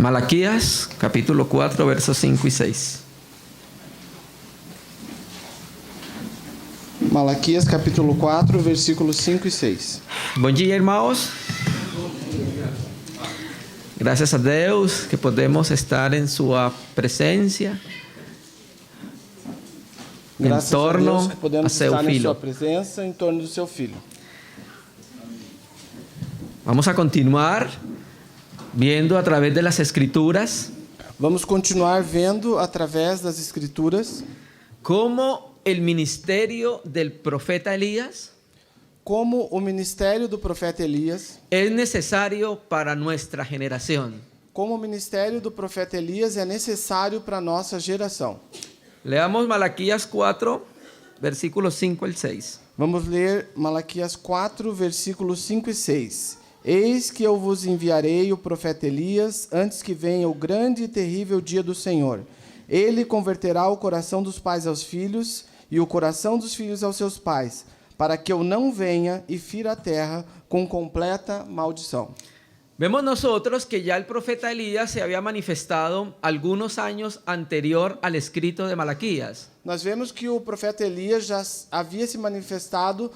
Malaquías, capítulo 4, versos 5 y 6. Malaquias capítulo 4, versículos 5 e 6. Bom dia, irmãos. Graças a Deus que podemos estar em sua presença, Graças em torno a Deus que podemos a seu estar em filho. sua presença, em torno do seu filho. Vamos a continuar viendo a través de las escrituras Vamos continuar vendo através das escrituras cómo el ministerio del profeta Elías como o ministério do profeta Elias, es necesario para nuestra generación. como o ministério do profeta Elias é necessário para a nossa geração. Leamos Malaquías 4, versículos 5 al 6. Vamos ler Malaquias 4, versículos 5 e 6. Eis que eu vos enviarei o profeta Elias, antes que venha o grande e terrível dia do Senhor. Ele converterá o coração dos pais aos filhos e o coração dos filhos aos seus pais, para que eu não venha e fira a terra com completa maldição. Vemos nosotros que ya el profeta Elías se había manifestado algunos años anterior al escrito de Malaquías. Nós vemos que o profeta Elias já havia se manifestado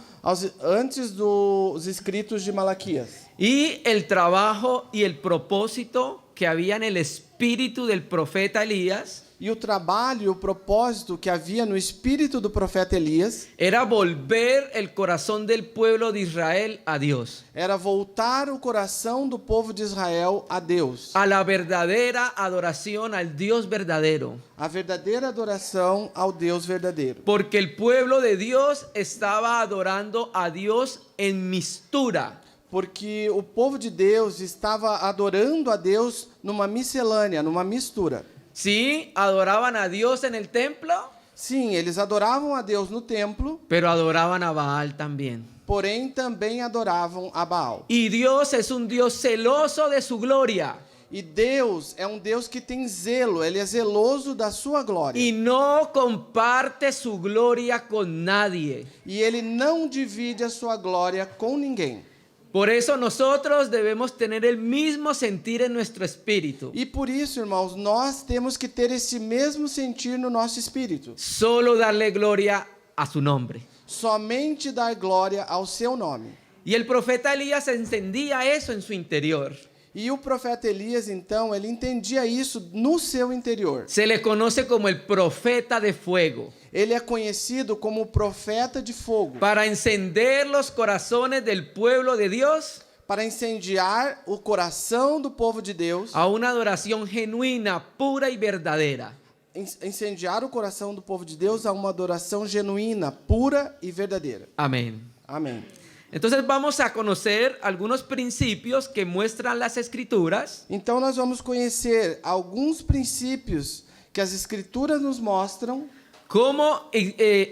antes dos escritos de Malaquias. Y el trabajo y el propósito que había en el espíritu del profeta Elías E o trabalho e o propósito que havia no espírito do profeta Elias era volver el corazón del pueblo de Israel a Dios, era voltar o coração do povo de Israel a Deus, a la verdadera adoración al Dios verdadero, a verdadeira adoração ao Deus verdadeiro. porque el pueblo de Dios estaba adorando a Dios en mistura. Porque o povo de Deus estava adorando a Deus numa miscelânea, numa mistura. Sí, adoraban a Dios en el templo, Sim, eles adoravam a Deus no templo, pero adoraban a Baal también. porém também adoravam a Baal. Y Dios es un Dios celoso de su gloria E Deus é um Deus que tem zelo, ele é zeloso da sua glória. y no comparte su gloria con nadie. E ele não divide a sua glória com ninguém. Por eso nosotros debemos tener el mismo sentir en nuestro espíritu. E por isso, irmãos, nós temos que ter esse mesmo sentir no nosso espírito. Solo darle gloria a su nombre. Somente dar glória ao seu nome. Y el profeta Elías entendía eso en su interior. E o profeta Elias, então, ele entendia isso no seu interior. Se le conoce como el profeta de fuego. Ele é conhecido como o profeta de fogo, Para encender los corazones del pueblo de Dios para incendiar o coração do povo de Deus, a una adoración genuina, pura y verdadera. incendiar o coração do povo de Deus a uma adoração genuína, pura e verdadeira. Amén. Amém. Entonces vamos a conocer algunos principios que muestran las escrituras Então nós vamos conhecer alguns princípios que as escrituras nos mostram cómo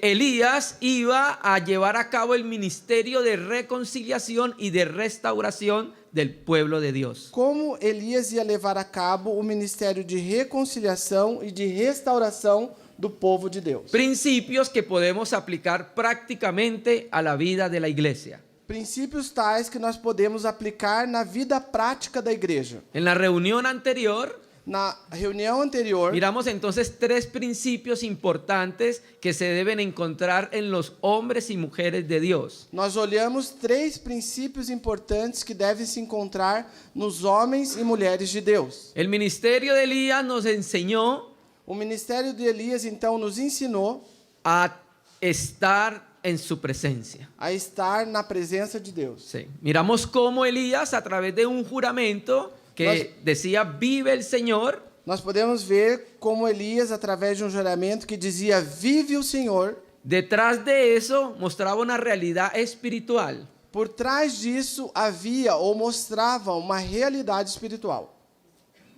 Elías iba a llevar a cabo el ministerio de reconciliación y de restauración del pueblo de Dios. como Elias ia levar a cabo o ministério de reconciliação e de restauração do povo de Deus. Principios que podemos aplicar prácticamente a la vida de la iglesia. Princípios tais que nós podemos aplicar na vida prática da igreja. En la reunión anterior Na reunião anterior, miramos entonces tres principios importantes que se deben encontrar en los hombres y mujeres de Dios. nós olhamos 3 princípios importantes que devem se encontrar nos homens e mulheres de Deus. El ministerio de Elías nos enseñó O ministério de Elias, então, nos ensinou a estar en su presencia. a estar na presença de Deus. Sí. Miramos cómo Elías, a través de un juramento que decía vive el Señor, Nós podemos ver como Elias, através de um juramento que dizia vive o Senhor, detrás de eso mostraba una realidad espiritual. por trás disso havia ou mostrava uma realidade espiritual.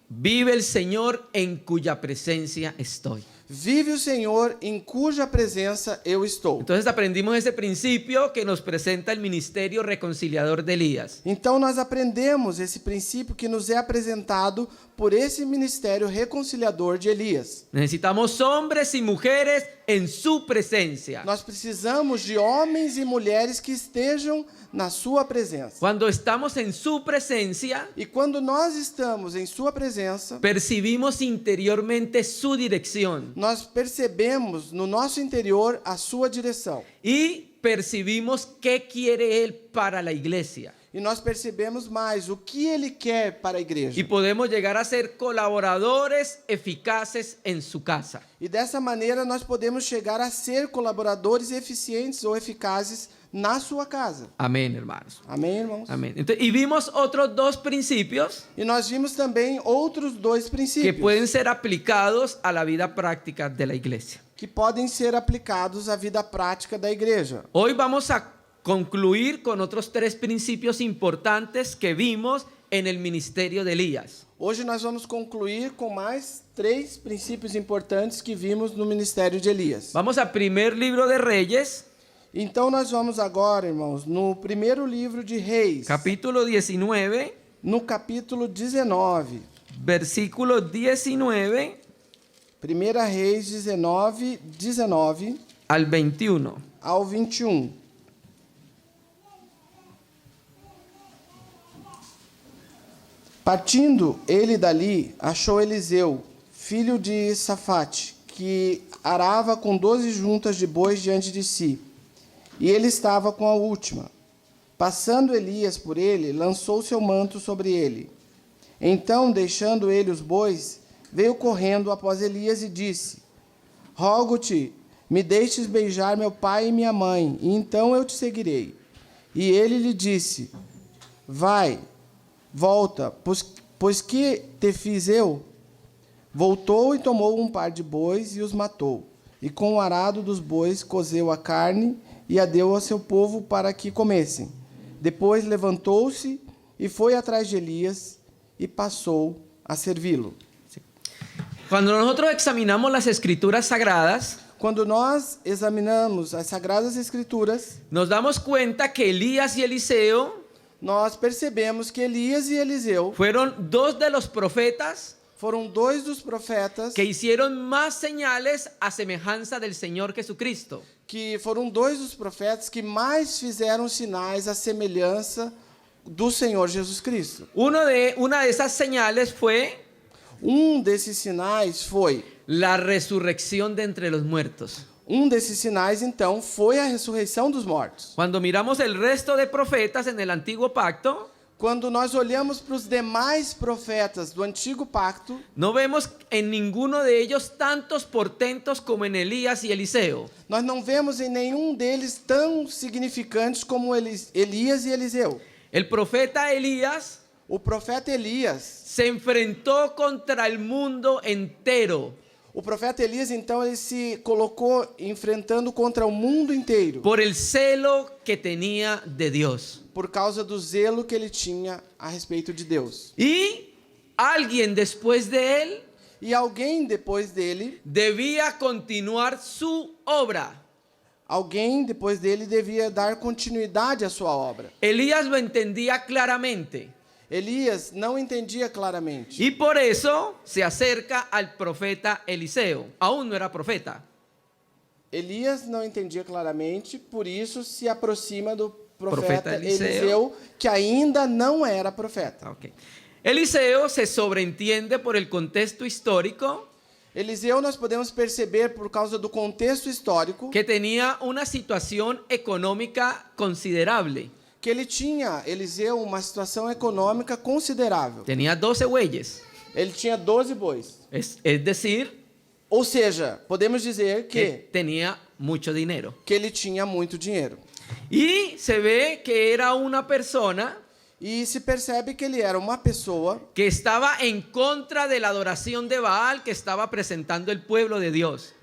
Vive el Señor en cuya presencia estoy. Vive o Senhor em cuja presença eu estou. Entonces aprendimos ese principio que nos presenta el ministerio reconciliador de Elías. Então nós aprendemos esse princípio que nos é apresentado por esse ministério reconciliador de Elias. Necesitamos hombres y mujeres en su presencia. Nós precisamos de homens e mulheres que estejam na sua presença. Cuando estamos en su presencia, E quando nós estamos em sua presença, percibimos interiormente su dirección nós percebemos no nosso interior a sua direção. y percibimos qué quiere Él para la iglesia. E nós percebemos mais o que ele quer para a igreja. Y podemos llegar a ser colaboradores eficaces en su casa. E dessa maneira nós podemos chegar a ser colaboradores eficientes ou eficazes na sua casa. Amén, hermanos. Amém, irmãos? Amén. Entonces, y vimos otros dos principios E nós vimos também outros dois que princípios pueden ser aplicados a la vida práctica de la iglesia. que podem ser aplicados à vida prática da igreja. Hoy vamos a concluir con otros tres principios importantes que vimos en el ministerio de Elías. Hoje nós vamos concluir com mais 3 princípios importantes que vimos no ministério de Elias. Vamos a primer libro de Reyes, Então nós vamos agora, irmãos, no primeiro livro de Reis, capítulo 19, no capítulo 19. versículo 19 1 Reis 19, 19 al 21. ao 21. Partindo ele dali, achou Eliseu, filho de Safate, que arava com 12 juntas de bois diante de si, e ele estava com a última. Passando Elias por ele, lançou seu manto sobre ele. Então, deixando ele os bois, veio correndo após Elias e disse: Rogo-te, me deixes beijar meu pai e minha mãe, e então eu te seguirei. E ele lhe disse: Vai, volta, pois que te fiz eu? Voltou e tomou um par de bois e os matou. E com o arado dos bois cozeu a carne e a deu ao seu povo para que comessem. Depois levantou-se e foi atrás de Elias e passou a servi-lo. Cuando nosotros examinamos las escrituras sagradas, Quando nós examinamos as Sagradas Escrituras, nos damos cuenta que Elías y Eliseo nós percebemos que Elias e Eliseu fueron dos de los profetas foram dois dos profetas que hicieron más señales a semejanza del Señor Jesucristo. que foram dois dos profetas que mais fizeram sinais à semelhança do Senhor Jesus Cristo. Una de esas señales fue Um desses sinais foi, la resurrección de entre los muertos. então, foi a ressurreição dos mortos. Cuando miramos el resto de profetas en el antiguo pacto, Quando nós olhamos para os demais profetas do Antigo Pacto, no vemos en ninguno de ellos tantos portentos como en Elías y Eliseo. nós não vemos em nenhum deles tão significantes como Elias e Eliseu. El profeta Elías O profeta Elias, se enfrentó contra el mundo entero então, ele se colocou enfrentando contra o mundo inteiro por el celo que tenía de Dios. por causa do zelo que ele tinha a respeito de Deus. Y alguien después de él E alguém depois dele, debía continuar su obra. devia dar continuidade à sua obra. Elías lo entendía claramente Elias não entendia claramente. y por eso se acerca al profeta Eliseo. Aún no era profeta. Elias não entendia claramente, por isso se aproxima do profeta Profeta Eliseu. Eliseu, que ainda não era profeta. Okay. Eliseo se sobreentiende por el contexto histórico Eliseu nós podemos perceber por causa do contexto histórico que tenía una situación económica considerable. que ele tinha, Eliseu, uma situação econômica considerável. Tenía 12 bueyes, Ele tinha 12 bois. es decir, Ou seja, podemos dizer que tenía mucho dinero. que ele tinha muito dinheiro. Y se ve que era una persona E se percebe que ele era uma pessoa que estaba en contra de la adoración de Baal que estaba presentando el pueblo de Dios.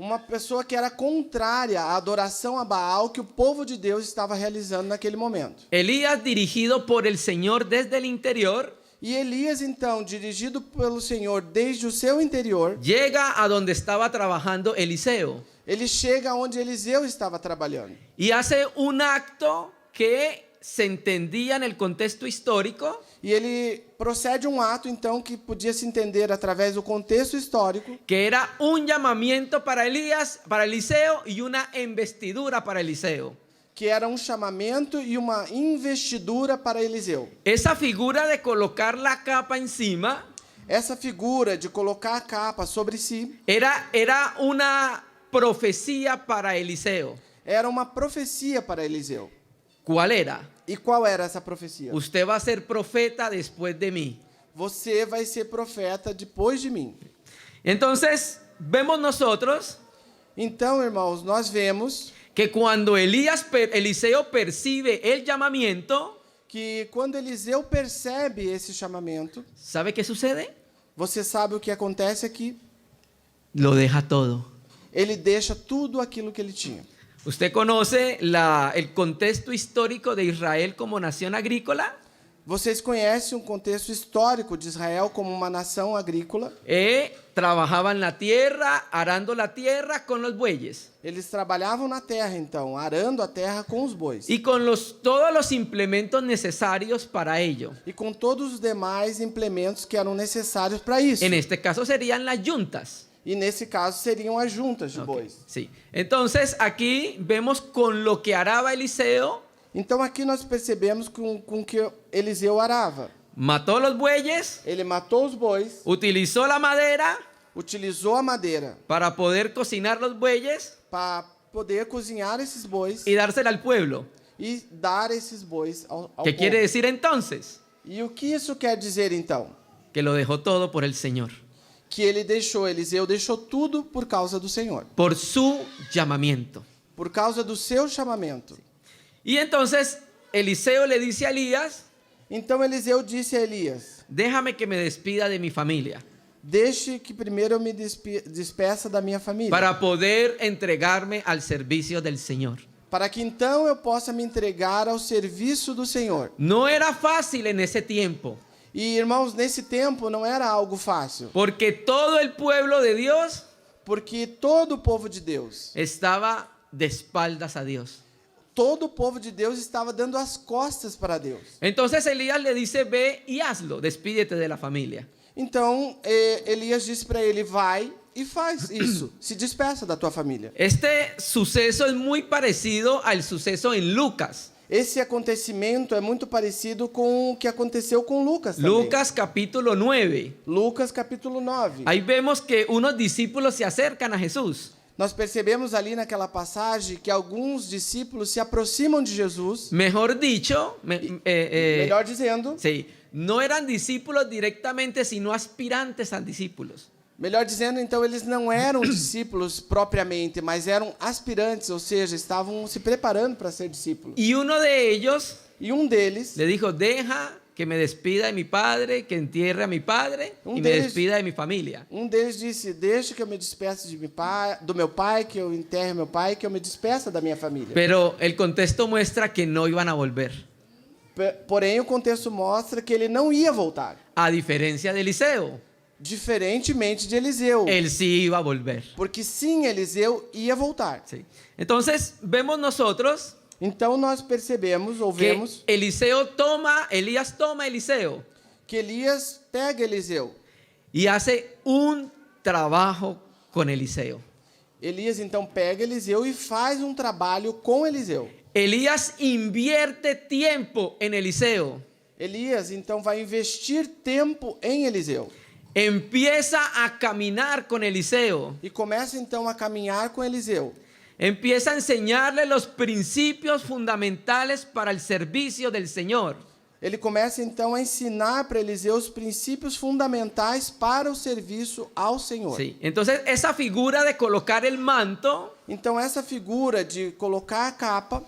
que era contrária à adoração a Baal que o povo de Deus estava realizando naquele momento. Elías, dirigido por el Señor desde el interior, E Elias, então, dirigido pelo Senhor desde o seu interior, llega a donde estaba trabajando Eliseo ele chega onde Eliseu estava trabalhando. y hace un acto que se entendía en el contexto histórico E ele procede um ato, então, que podia se entender através do contexto histórico, que era un llamamiento para Eliseo y una investidura para Eliseo. que era um chamamento e uma investidura para Eliseu. Esa figura de colocar la capa encima Essa figura de colocar a capa sobre si era una profecía para Eliseo. era uma profecia para Eliseu. ¿Cuál era? E qual era essa profecia? Usted va a ser profeta después de mí. Você vai ser profeta depois de mim. Entonces, vemos nosotros Então, irmãos, nós vemos que cuando Eliseo percibe el llamamiento, que quando Eliseu percebe esse chamamento, ¿sabe qué sucede? você sabe o que acontece aqui? Lo deja todo. Ele deixa tudo aquilo que ele tinha. ¿Usted conoce el contexto histórico de Israel como nación agrícola? Vocês conhecem o contexto histórico de Israel como uma nação agrícola? Trabajaban la tierra, arando la tierra con los bueyes Eles trabalhavam na terra, então, arando a terra com os bois. y con todos los implementos necesarios para ello. E com todos os demais implementos que eram necessários para isso. En este caso serían las yuntas. E nesse caso seriam as juntas de bois. Sí. Entonces aquí vemos con lo que araba Eliseo, Então aqui nós percebemos com que Eliseu arava. mató los bueyes, Ele matou os bois, utilizó la madera utilizou a madeira para poder cocinar los bueyes para poder cozinhar esses bois y dársela al pueblo. e dar esses bois ao ¿Qué povo. quiere decir entonces? E o que isso quer dizer então? Que lo dejó todo por el Señor, Que Eliseu deixou tudo por causa do Senhor, por su llamamiento. por causa do seu chamamento. Y entonces Eliseo le dice a Elías: Então Eliseu disse a Elias: déjame que me despida de mi familia deixe que primeiro eu me despeça da minha família, para poder entregarme al servicio del Señor. para que então eu possa me entregar ao serviço do Senhor. No era fácil en ese tiempo, E irmãos, nesse tempo não era algo fácil, porque todo el pueblo de Dios porque todo o povo de Deus, estaba de espaldas a Dios. todo o povo de Deus estava dando as costas para Deus. Entonces Elías le dice: ve y hazlo, despídete de la familia. Então Elias disse para ele: vai e faz isso, se despeça da tua família. Este suceso es muy parecido al suceso en Lucas. Esse acontecimento é muito parecido com o que aconteceu com Lucas também. Lucas capítulo 9. Lucas capítulo 9. Ahí vemos que unos discípulos se acercan a Jesús. Nós percebemos ali naquela passagem que alguns discípulos se aproximam de Jesus, Mejor dicho, melhor dizendo, sí, no eran discípulos directamente, sino aspirantes a discípulos. então eles não eram discípulos propriamente, mas eram aspirantes, ou seja, estavam se preparando para ser discípulos. Y uno de ellos E um deles, le dijo: deja que me despida de mi padre, que entierre a mi padre y me despida de mi familia. disse: deixa que eu me despeça do meu pai, que eu enterre meu pai, que eu me despeça da minha família. Pero el contexto muestra que no iban a volver, Porém, o contexto mostra que ele não ia voltar, a diferencia de Eliseo. diferentemente de Eliseu, Él sí iba a volver. porque sim, Eliseu ia voltar. Sí. Entonces vemos nosotros Então nós percebemos, ou que vemos, Elías toma a Eliseo que Elias pega Eliseu. y hace un trabajo con Eliseo. Elias então pega Eliseu e faz um trabalho com Eliseu. Elías invierte tiempo en Eliseo. Elias então vai investir tempo em Eliseu Empieza a caminar con Eliseo. e começa então a caminhar com Eliseu. Empieza a enseñarle los principios fundamentales para el servicio del Señor. Ele começa então a ensinar para Eliseu os princípios fundamentais para o serviço ao Senhor. Sí. Entonces esa figura de colocar el manto Então essa figura de colocar a capa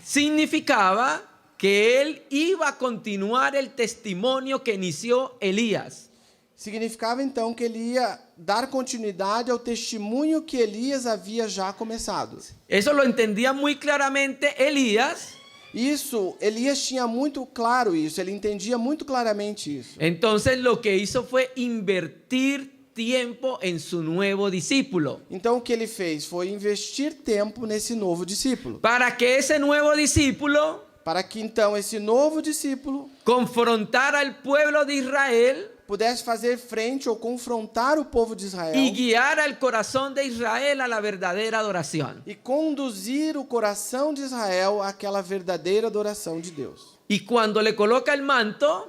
significaba que él iba a continuar el testimonio que inició Elías. significava então que ele ia dar continuidade ao testemunho que Elias havia já começado. Eso lo entendía muy claramente Elías, Isso, Elias tinha muito claro isso, ele entendia muito claramente isso. Entonces lo que hizo fue invertir tiempo en su nuevo discípulo, Então o que ele fez foi investir tempo nesse novo discípulo, para que ese nuevo discípulo para que então esse novo discípulo confrontara al pueblo de Israel pudesse fazer frente ou confrontar o povo de Israel y guiara el corazón de Israel a la verdadera adoración. e conduzir o coração de Israel àquela verdadeira adoração de Deus. Y cuando le coloca el manto,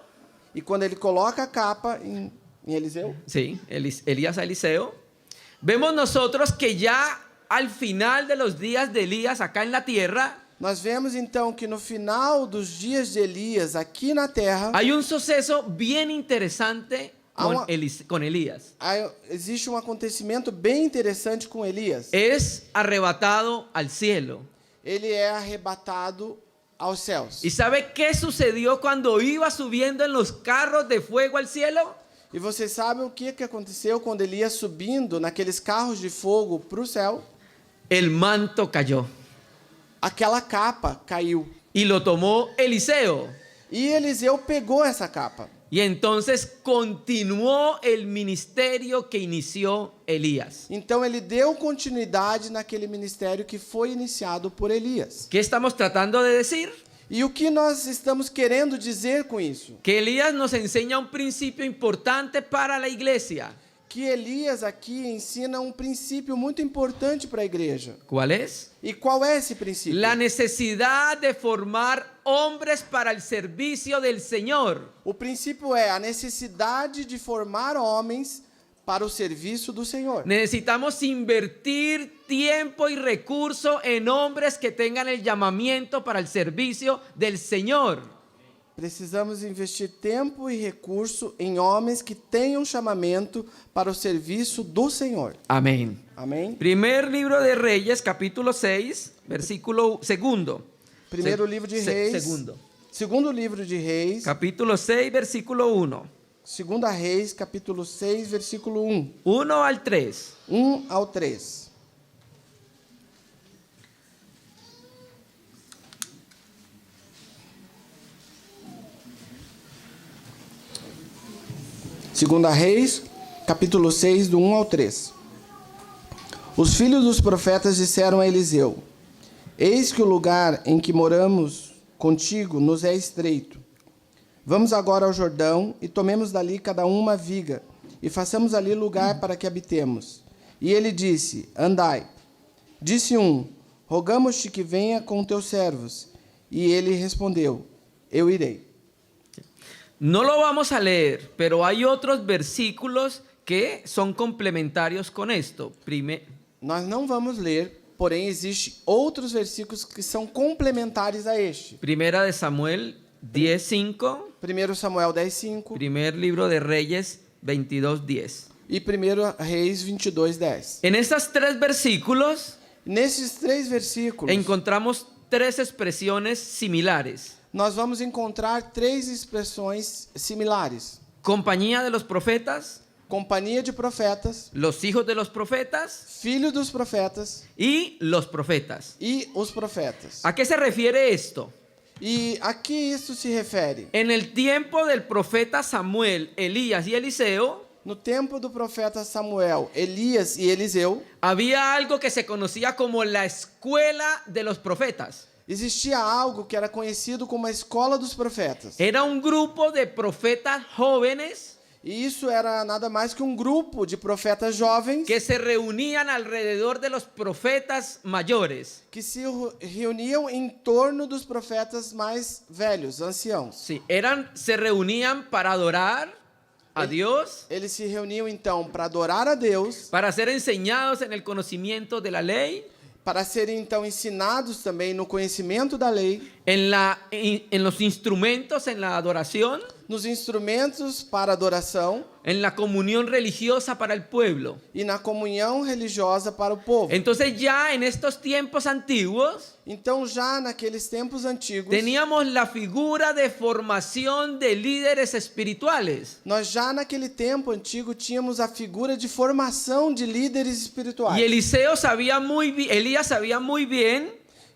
E quando ele coloca a capa em Eliseu, sí, Elías a Eliseo, vemos nosotros que ya al final de los días de Elías acá en la tierra, nós vemos então que no final dos dias de Elias aqui na terra, hay un suceso bien interesante con Elías. existe um acontecimento bem interessante com Elias. Es arrebatado al cielo. Ele é arrebatado aos céus. ¿Y sabe qué sucedió cuando iba subiendo en los carros de fuego al cielo? E você sabe o que aconteceu quando ele ia subindo naqueles carros de fogo para o céu? El manto cayó Aquela capa caiu. y lo tomó Eliseo. E Eliseu pegou essa capa. Y entonces continuó el ministerio que inició Elías. Então ele deu continuidade naquele ministério que foi iniciado por Elias. ¿Qué estamos tratando de decir? E o que nós estamos querendo dizer com isso? Que Elías nos enseña un principio importante para la iglesia. Que Elias aqui ensina um princípio muito importante para a igreja. ¿Cuál es? E qual é esse princípio? La necesidad de formar hombres para el servicio del Señor. O princípio é a necessidade de formar homens para o serviço do Senhor. Necesitamos invertir tiempo y recursos en hombres que tengan el llamamiento para el servicio del Señor. Precisamos investir tempo e recurso em homens que tenham chamamento para o serviço do Senhor. Amén. Amém? Primer libro de Reyes, capítulo 6, versículo segundo. Primeiro livro de Reis. Segundo. Segundo livro de Reis. Capítulo 6, versículo 1. Segunda Reis, capítulo 6, versículo 1. 1 al 3. 1 ao 3. Segunda Reis, capítulo 6, do 1 ao 3. Os filhos dos profetas disseram a Eliseu: Eis que o lugar em que moramos contigo nos é estreito. Vamos agora ao Jordão e tomemos dali cada um uma viga e façamos ali lugar para que habitemos. E ele disse: Andai. Disse um: Rogamos-te que venha com teus servos. E ele respondeu: Eu irei. No lo vamos a leer, pero hay otros versículos que son complementarios con esto. Nós não vamos ler, porém existem outros versículos que são complementares a este. Primera de Samuel 10:5. 1 Samuel 10:5 Primer libro de Reyes 22:10. e 1 Reis 22:10. En estos tres versículos Nesses três versículos, encontramos tres expresiones similares. nós vamos encontrar três expressões similares. Compañía de los profetas, Companhia de profetas, los hijos de los profetas filho dos profetas y los profetas. e os profetas. ¿A qué se refiere esto? E a que isso se refere? En el tiempo del profeta Samuel, Elías y Eliseo, No tempo do profeta Samuel, Elias e Eliseu, había algo que se conocía como la escuela de los profetas. existia algo que era conhecido como a escola dos profetas. Era un grupo de profetas jóvenes E isso era nada mais que um grupo de profetas jovens que se reunían alrededor de los profetas mayores. que se reuniam em torno dos profetas mais velhos, anciãos. Sí, se reunían para adorar a Dios, Eles se reuniam então para adorar a Deus, para ser enseñados en el conocimiento de la ley, para serem então ensinados também no conhecimento da lei, en los instrumentos en la adoración, nos instrumentos para adoração en la comunión religiosa para el pueblo. e na comunhão religiosa para o povo. Entonces ya en estos tiempos antiguos Então, já naqueles tempos antigos, teníamos la figura de formación de líderes espirituales. nós já naquele tempo antigo tínhamos a figura de formação de líderes espirituais. Y Elías sabía muy bien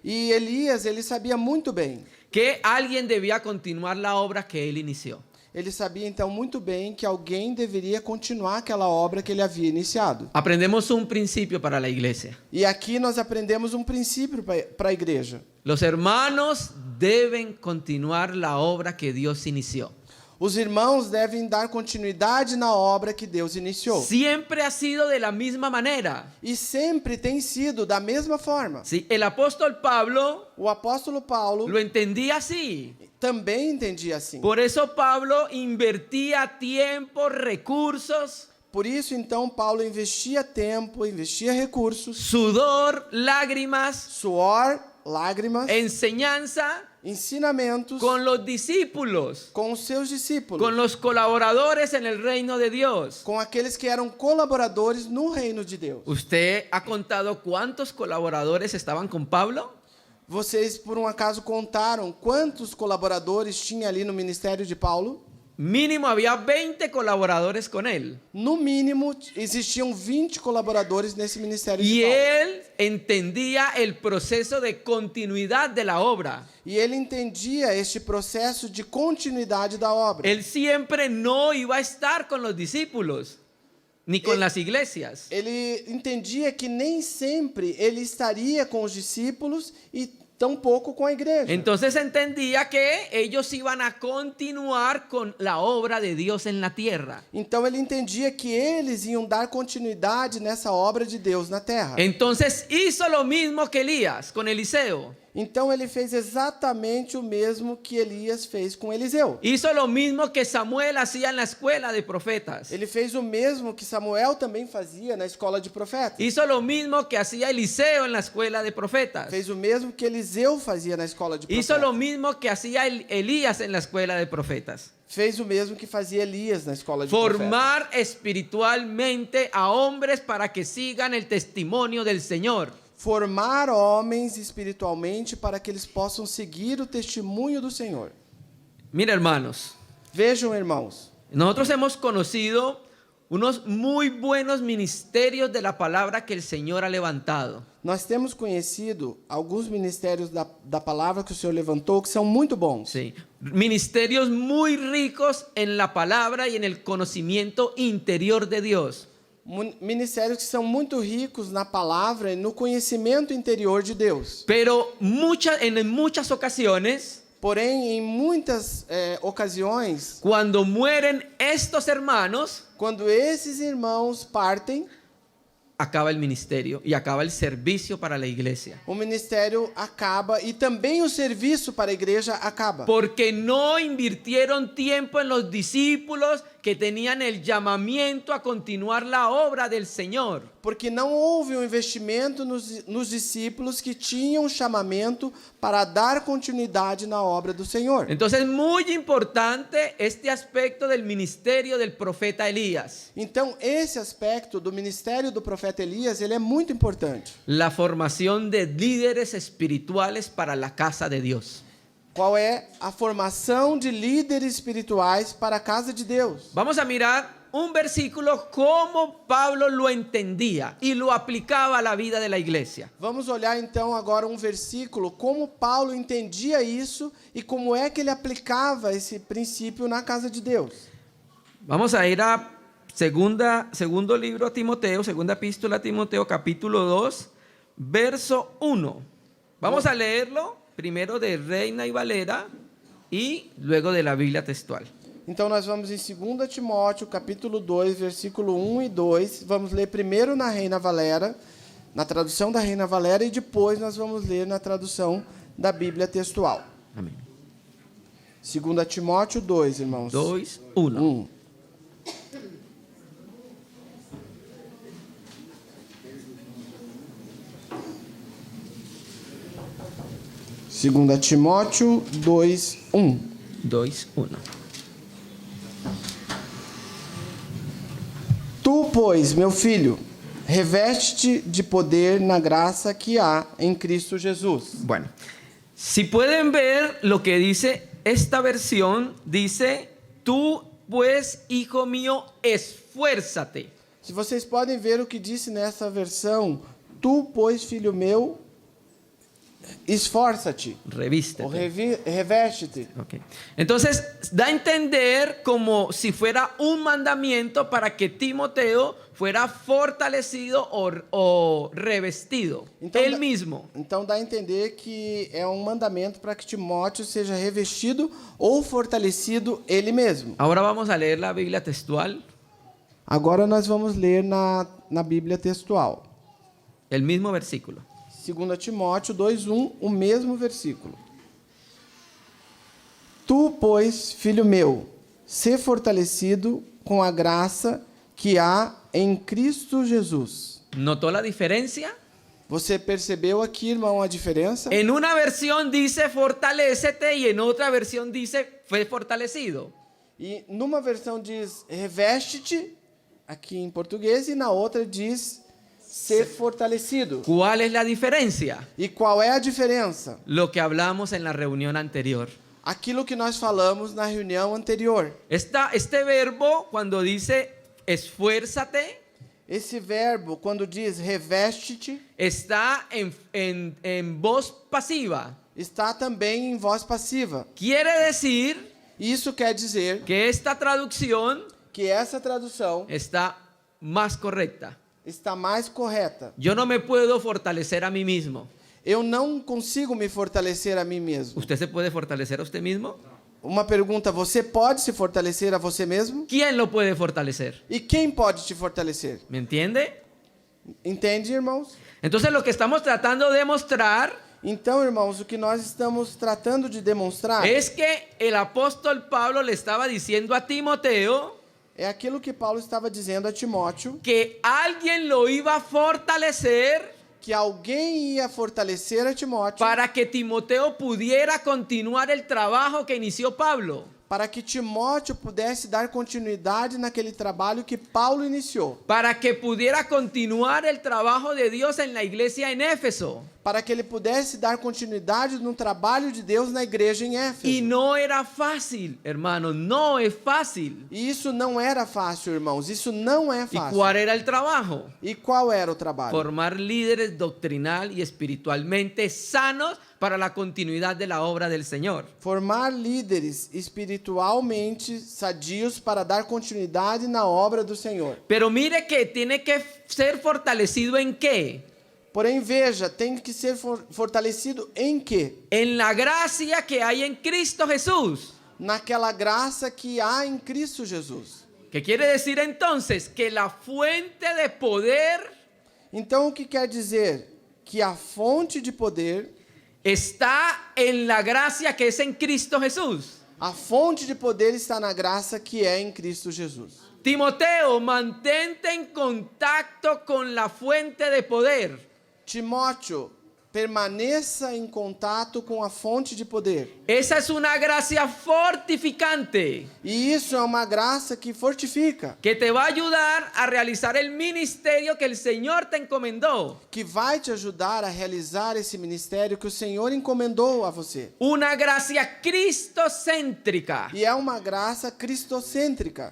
E Elias, ele sabia muito bem. que alguien debía continuar la obra que él inició. Ele sabia então muito bem que alguém deveria continuar aquela obra que ele havia iniciado. Aprendemos un principio para la iglesia. E aqui nós aprendemos um princípio para a igreja. Los hermanos deben continuar la obra que Dios inició. Os irmãos devem dar continuidade na obra que Deus iniciou. Siempre ha sido de la misma manera. E sempre tem sido da mesma forma. Sí, el apóstol Pablo O apóstolo Paulo lo entendía así. também entendia assim. Por eso Pablo invertía tiempo, recursos, Por isso, então, Paulo investia tempo, investia recursos, sudor, lágrimas, suor, lágrimas, enseñanza ensinamentos con los discípulos, com os seus discípulos, con los colaboradores en el reino de Dios. com aqueles que eram colaboradores no reino de Deus. ¿Usted ha contado cuántos colaboradores estaban con Pablo? Vocês, por um acaso, contaram quantos colaboradores tinha ali no ministério de Paulo? Mínimo había 20 colaboradores con él. No mínimo, existiam 20 colaboradores nesse ministério Y de Paulo. él entendía el proceso de continuidad de la obra. E ele entendia este processo de continuidade da obra. Él siempre no iba a estar con los discípulos, ni con las iglesias. Ele entendia que nem sempre ele estaria com os discípulos e tampouco com a igreja. Entonces entendía que ellos iban a continuar con la obra de Dios en la tierra. Então ele entendia que eles iam dar continuidade nessa obra de Deus na terra. Entonces hizo lo mismo que Elías con Eliseo. Então ele fez exatamente o mesmo que Elias fez com Eliseu. Hizo lo mismo que Samuel hacía en la escuela de profetas. Ele fez o mesmo que Samuel também fazia na escola de profetas. Hizo lo mismo que hacía Eliseo en la escuela de profetas. Fez o mesmo que Eliseu fazia na escola de profetas. Hizo lo mismo que hacía Elías en la escuela de profetas. Fez o mesmo que fazia Elias na escola de profetas. Formar espiritualmente a hombres para que sigan el testimonio del Señor. Formar homens espiritualmente para que eles possam seguir o testemunho do Senhor. Mira, hermanos, Vejam, irmãos, nosotros hemos conocido unos muy buenos ministerios de la palabra que el Señor ha levantado. nós temos conhecido alguns ministérios da palavra que o Senhor levantou que são muito bons. Sí. Ministerios muy ricos en la palabra y en el conocimiento interior de Dios. Ministérios que são muito ricos na palavra e no conhecimento interior de Deus. Pero en muchas ocasiones, Porém, em muitas ocasiões, cuando mueren estos hermanos, quando esses irmãos partem, acaba el ministerio y acaba el servicio para la iglesia. o ministério acaba e também o serviço para a igreja acaba. Porque no invirtieron tiempo en los discípulos que tenían el llamamiento a continuar la obra del Señor. Porque não houve um investimento nos discípulos que tinham um chamamento para dar continuidade na obra do Senhor. Entonces es muy importante este aspecto del ministerio del profeta Elías. Então, esse aspecto do ministério do profeta Elias, ele é muito importante. La formación de líderes espirituales para la casa de Dios. Qual é a formação de líderes espirituais para a casa de Deus? Vamos a mirar un versículo como Pablo lo entendía y lo aplicaba a la vida de la iglesia. Vamos olhar então agora um versículo, como Paulo entendia isso e como é que ele aplicava esse princípio na casa de Deus. Vamos a ir a segundo libro a Timoteo, segunda epístola a Timoteo, capítulo 2, verso 1. Vamos a leerlo primero de Reina y Valera y luego de la Biblia textual. Então nós vamos em 2 Timóteo, capítulo 2, versículo 1 e 2. Vamos ler primeiro na Reina Valera, na tradução da Reina Valera, e depois nós vamos ler na tradução da Bíblia textual. Amén. 2 Timóteo 2, irmãos. 2, 1. 1. Segunda Timóteo 2, 1. 2, 1. Tu, pois, meu filho, reveste-te de poder na graça que há em Cristo Jesus. Bueno, si pueden ver lo que dice esta versión, dice, tú pues, hijo mío, esfuérzate. Se vocês podem ver o que disse nessa versão, tu, pois, filho meu, esforça-te, ou revístete. reveste-te. Ok. Entonces, da a entender como si fuera un mandamiento para que Timoteo fuera fortalecido o revestido, él dá- mismo. Então dá a entender que é um mandamento para que Timóteo seja revestido ou fortalecido ele mesmo. Ahora vamos a leer la Biblia textual, Agora nós vamos ler na Bíblia textual. el mismo versículo. 2 Timóteo 2:1, o mesmo versículo. Tu, pois, filho meu, sê fortalecido com a graça que há em Cristo Jesus. ¿Notó la diferencia? Você percebeu aqui, irmão, a diferença? En una versión dice fortalécete y en otra versión dice fue fortalecido. E numa versão diz reveste-te, aqui em português, e na outra diz ser fortalecido. ¿Cuál es la diferencia? E qual é a diferença? Lo que hablamos en la reunión anterior. Aquilo que nós falamos na reunião anterior. Este verbo, cuando dice esfuérzate, Esse verbo, quando diz reveste-te, está en voz pasiva. está também em voz passiva. Quiere decir Isso quer dizer que esta traducción que essa tradução está más correcta. está mais correta. Yo no me puedo fortalecer a mí mismo. Eu não consigo me fortalecer a mim mesmo. ¿Usted se puede fortalecer a usted mismo? Uma pergunta, você pode se fortalecer a você mesmo? ¿Quién lo puede fortalecer? E quem pode te fortalecer? ¿Me entiende? Entende, irmãos? Entonces lo que estamos tratando de mostrar Então, irmãos, o que nós estamos tratando de demonstrar es que el apóstol Pablo le estaba diciendo a Timoteo é aquilo que Paulo estava dizendo a Timóteo, que alguien lo iba a fortalecer que alguém ia fortalecer a Timóteo para que Timoteo pudiera continuar el trabajo que inició Pablo, para que Timóteo pudesse dar continuidade naquele trabalho que Paulo iniciou, para que pudiera continuar el trabajo de Dios en la iglesia en Éfeso. para que ele pudesse dar continuidade no trabalho de Deus na igreja em Éfeso. Y no era fácil, hermano, no es fácil. E isso não era fácil, irmãos, isso não é ¿Y fácil. cuál era el trabajo? E qual era o trabalho? Formar líderes doctrinal y espiritualmente sanos para la continuidad de la obra del Señor. Formar líderes espiritualmente sadios para dar continuidade na obra do Senhor. Pero mire que tiene que ser fortalecido en qué? Porém, veja, tem que ser fortalecido em quê? En la gracia que hay en Cristo Jesús. Naquela graça que há em Cristo Jesus. ¿Qué quiere decir entonces? Que la fuente de poder Então, o que quer dizer? Que a fonte de poder, está en la gracia que es en Cristo Jesús. a fonte de poder está na graça que é em Cristo Jesus. Timoteo, mantente en contacto con la fuente de poder. Timóteo, permaneça em contato com a fonte de poder. Esa es una gracia fortificante E isso é uma graça que fortifica, que te va a ayudar a realizar el ministerio que el Señor te encomendó. que vai te ajudar a realizar esse ministério que o Senhor encomendou a você. Una gracia cristocéntrica. E é uma graça cristocêntrica.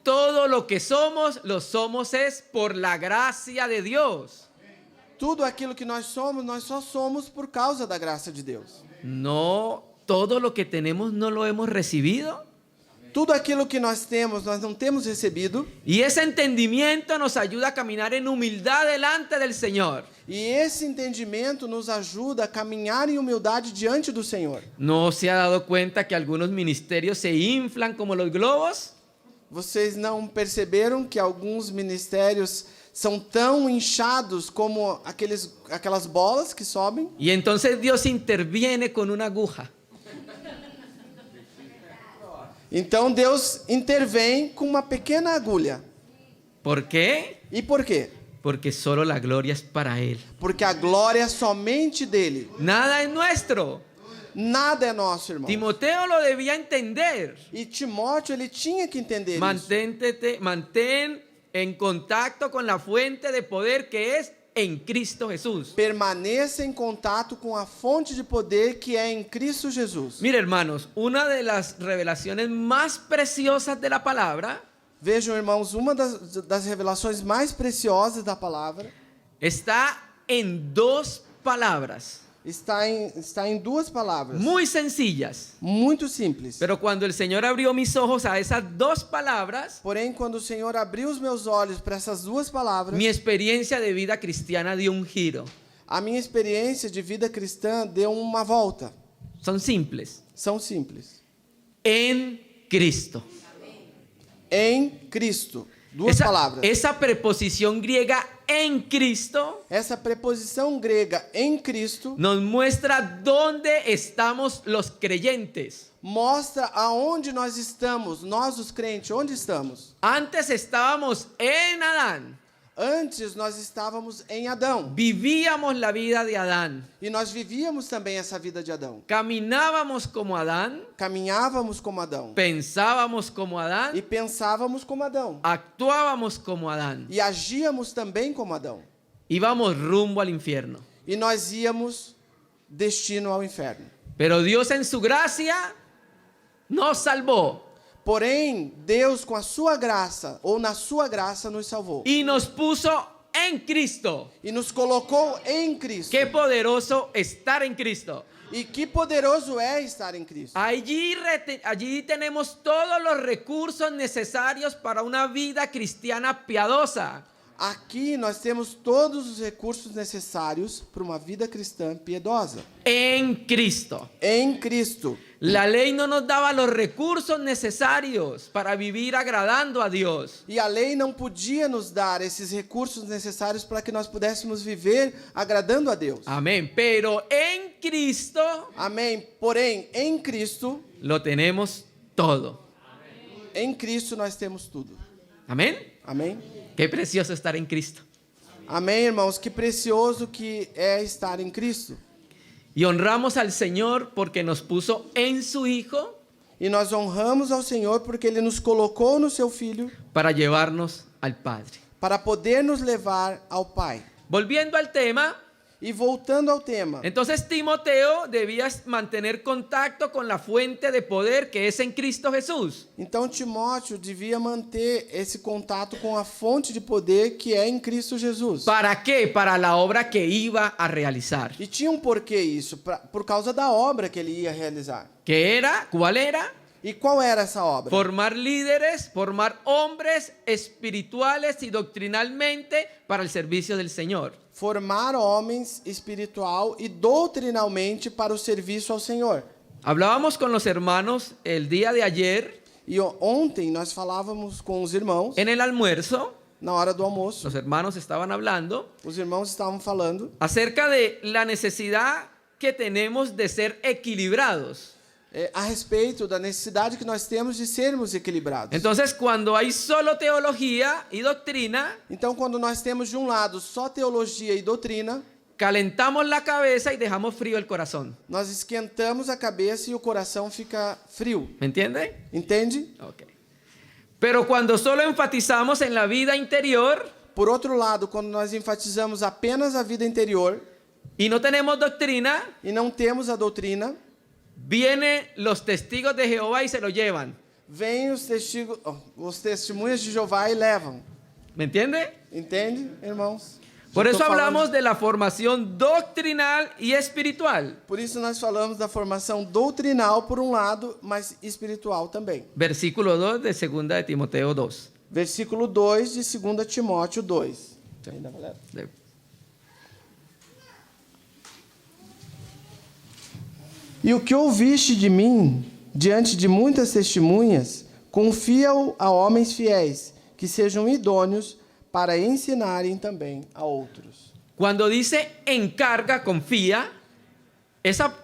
Todo lo somos es por la gracia de Dios. Tudo aquilo que nós só somos por causa da graça de Deus. No, todo lo que tenemos no lo hemos recibido. Tudo aquilo que nós não temos recebido. Y ese entendimiento nos ayuda a caminar en humildad delante del Señor. E esse entendimento nos ajuda a caminhar em humildade diante do Senhor. ¿No se ha dado cuenta que algunos ministerios se inflan como los globos? Vocês não perceberam que alguns ministérios são tão inchados como aquelas bolas que sobem? Y entonces Dios interviene con una aguja. Então Deus intervém com uma pequena agulha. ¿Por qué? E por quê? Porque solo la gloria es para Él. Porque a glória é somente dele. Nada es nuestro. Nada é nosso, irmão. Timoteo lo debía entender. E Timóteo, ele tinha que entender isso. Mantén en contacto con la fuente de poder que es en Cristo Jesús. Permaneça em contato com a fonte de poder que é em Cristo Jesus. Mire, hermanos, una de las revelaciones más preciosas de la palabra Vejam, irmãos, uma das revelações mais preciosas da palavra está en dos palabras. está em duas palavras, muy sencillas. muito simples. Pero cuando el Señor abrió mis ojos a esas dos palabras, Porém, quando o Senhor abriu os meus olhos para essas duas palavras, mi experiencia de vida cristiana dio un giro. a minha experiência de vida cristã deu uma volta. Son simples. São simples. En Cristo. Em Cristo. Duas palavras. Esa preposición griega en Cristo Essa preposição grega em Cristo nos muestra dónde estamos los creyentes. mostra aonde nós estamos, nós os crentes, onde estamos. Antes estábamos en Adán. Antes nós estávamos em Adão Vivíamos la vida de Adán. e nós vivíamos também essa vida de Adão. Caminábamos como Adán. Caminhávamos como Adão Pensábamos como Adán. e pensávamos como Adão Actuábamos como Adán. e agíamos também como Adão. Íbamos rumbo al infierno. E nós íamos destino ao inferno. Pero Dios en su gracia nos salvó Porém, Deus com a sua graça ou na sua graça nos salvou y nos puso en Cristo. e nos colocou em Cristo. Qué poderoso estar en Cristo. E que poderoso é estar em Cristo. Allí tenemos todos los recursos necesarios para una vida cristiana piadosa. Aqui nós temos todos os recursos necessários para uma vida cristã piedosa. En Cristo. Em Cristo. La ley no nos daba los recursos necesarios para vivir agradando a Dios. E a lei não podia nos dar esses recursos necessários para que nós pudéssemos viver agradando a Deus. Amén. Pero en Cristo Amém. Porém, em Cristo, lo tenemos todo. em Cristo nós temos tudo. Amén. Amém? Qué precioso estar en Cristo. Amém, irmãos? Que precioso que é estar em Cristo. Y honramos al Señor porque nos puso en su Hijo E nós honramos ao Senhor porque Ele nos colocou no Seu Filho para llevarnos al Padre. para poder nos levar ao Pai. Volviendo al tema, E voltando ao tema, entonces Timoteo debía mantener contacto con la fuente de poder que es en Cristo Jesús. então Timóteo devia manter esse contato com a fonte de poder que é em Cristo Jesus. ¿Para qué? Para la obra que iba a realizar. E tinha um porquê isso, por causa da obra que ele ia realizar. ¿Qué era? ¿Cuál era? E qual era essa obra? Formar líderes, formar hombres espirituales y doctrinalmente para el servicio del Señor. Formar homens espiritual e doutrinalmente para o serviço ao Senhor. Hablábamos con los hermanos el día de ayer E ontem nós falávamos com os irmãos, en el almuerzo. na hora do almoço, Los hermanos estaban hablando os irmãos estavam falando acerca de la necesidad que tenemos de ser equilibrados. a respeito da necessidade que nós temos de sermos equilibrados. Entonces, cuando hay solo teología y doctrina, Então, quando nós temos de um lado só teologia e doutrina, calentamos la cabeza y dejamos frío el corazón. nós esquentamos a cabeça e o coração fica frio. ¿Me entiende? Entende? Ok. Pero cuando solo enfatizamos en la vida interior Por outro lado, quando nós enfatizamos apenas a vida interior y no tenemos doctrina, e não temos a doutrina, vienen los testigos de Jehová y se lo llevan. vêm os testemunhas de Jeová e levam. ¿Me entiende? Entende, irmãos? Por Já eso tô falando- hablamos de la formación doctrinal y espiritual. Por isso nós falamos da formação doutrinal por um lado, mas espiritual também. Versículo 2 de 2 de Timoteo 2. Versículo 2 de 2 Timóteo 2. Ainda, galera? E o que ouviste de mim, diante de muitas testemunhas, confia-o a homens fiéis, que sejam idôneos para ensinarem também a outros. Cuando dice encarga, confía,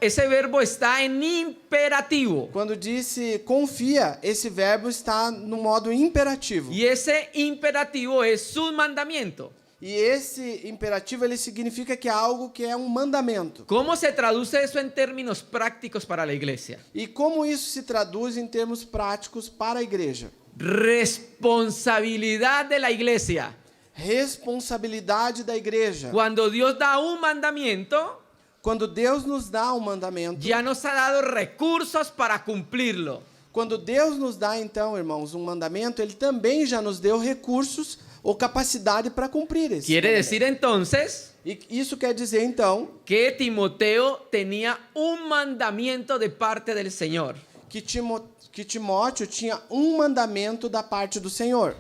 ese verbo está en imperativo. Quando disse confia, esse verbo está no modo imperativo. Y ese imperativo es su mandamiento. E esse imperativo ele significa que é algo que é um mandamento. ¿Cómo se traduce eso en términos prácticos para la iglesia? E como isso se traduz em termos práticos para a igreja? Responsabilidad de la iglesia. Responsabilidade da igreja. Cuando Dios da un mandamiento, Quando Deus nos dá um mandamento, ya nos ha dado recursos para cumplirlo. quando Deus nos dá então, irmãos, um mandamento, ele também já nos deu recursos ou capacidade para cumprir esse Quiere mandamento. decir entonces E isso quer dizer, então, que Timoteo tenía un mandamiento de parte del Señor. que Timóteo tinha um mandamento da parte do Senhor.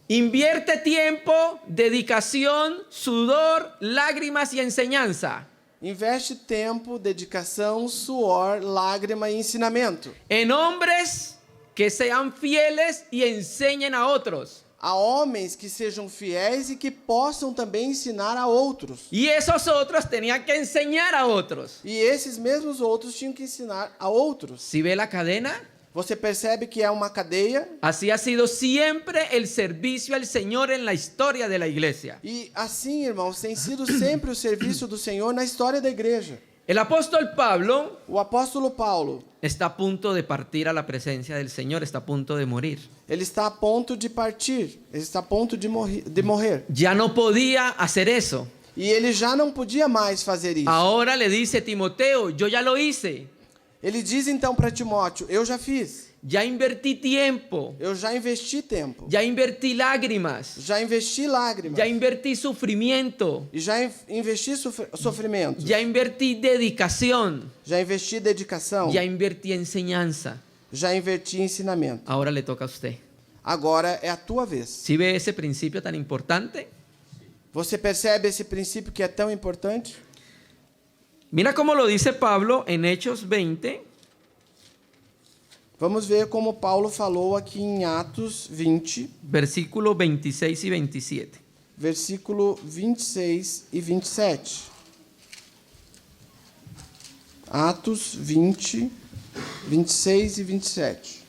Invierte tiempo, dedicación, sudor, lágrimas y enseñanza Investe tempo, dedicação, suor, lágrima e ensinamento. en hombres que sean fieles y enseñen a otros. A homens que sejam fiéis e que possam também ensinar a outros. Y esos otros tenían que enseñar a otros. E esses mesmos outros tinham que ensinar a outros. Si ve la cadena, Você percebe que é uma cadeia así ha sido siempre el servicio al Señor en la historia de la iglesia. e assim, irmãos, tem sido sempre o serviço do Senhor na história da igreja. El apóstol Pablo O apóstolo Paulo, está a punto de partir a la presencia del Señor, está a punto de morir. ele está a ponto de partir, ele está a ponto de morrer. Ya no podía hacer eso. E ele já não podia mais fazer isso. Ahora le dice Timoteo, yo ya lo hice, Ele diz então para Timóteo, eu já fiz, ya invertí tiempo, eu já investi tempo, ya invertí lágrimas, já investi lágrimas, ya invertí sufrimiento, e já investi sofrimento, ya invertí dedicación, já investi dedicação, ya invertí enseñanza. já inverti ensinamento. Ahora le toca a usted. Agora é a tua vez. ¿Sí ve ese principio tan importante? Você percebe esse princípio que é tão importante? Mira cómo lo dice Pablo en Hechos 20, Vamos ver como Paulo falou aqui em Atos 20, versículos 26 y 27. versículo 26 e 27. Atos 20, 26 e 27.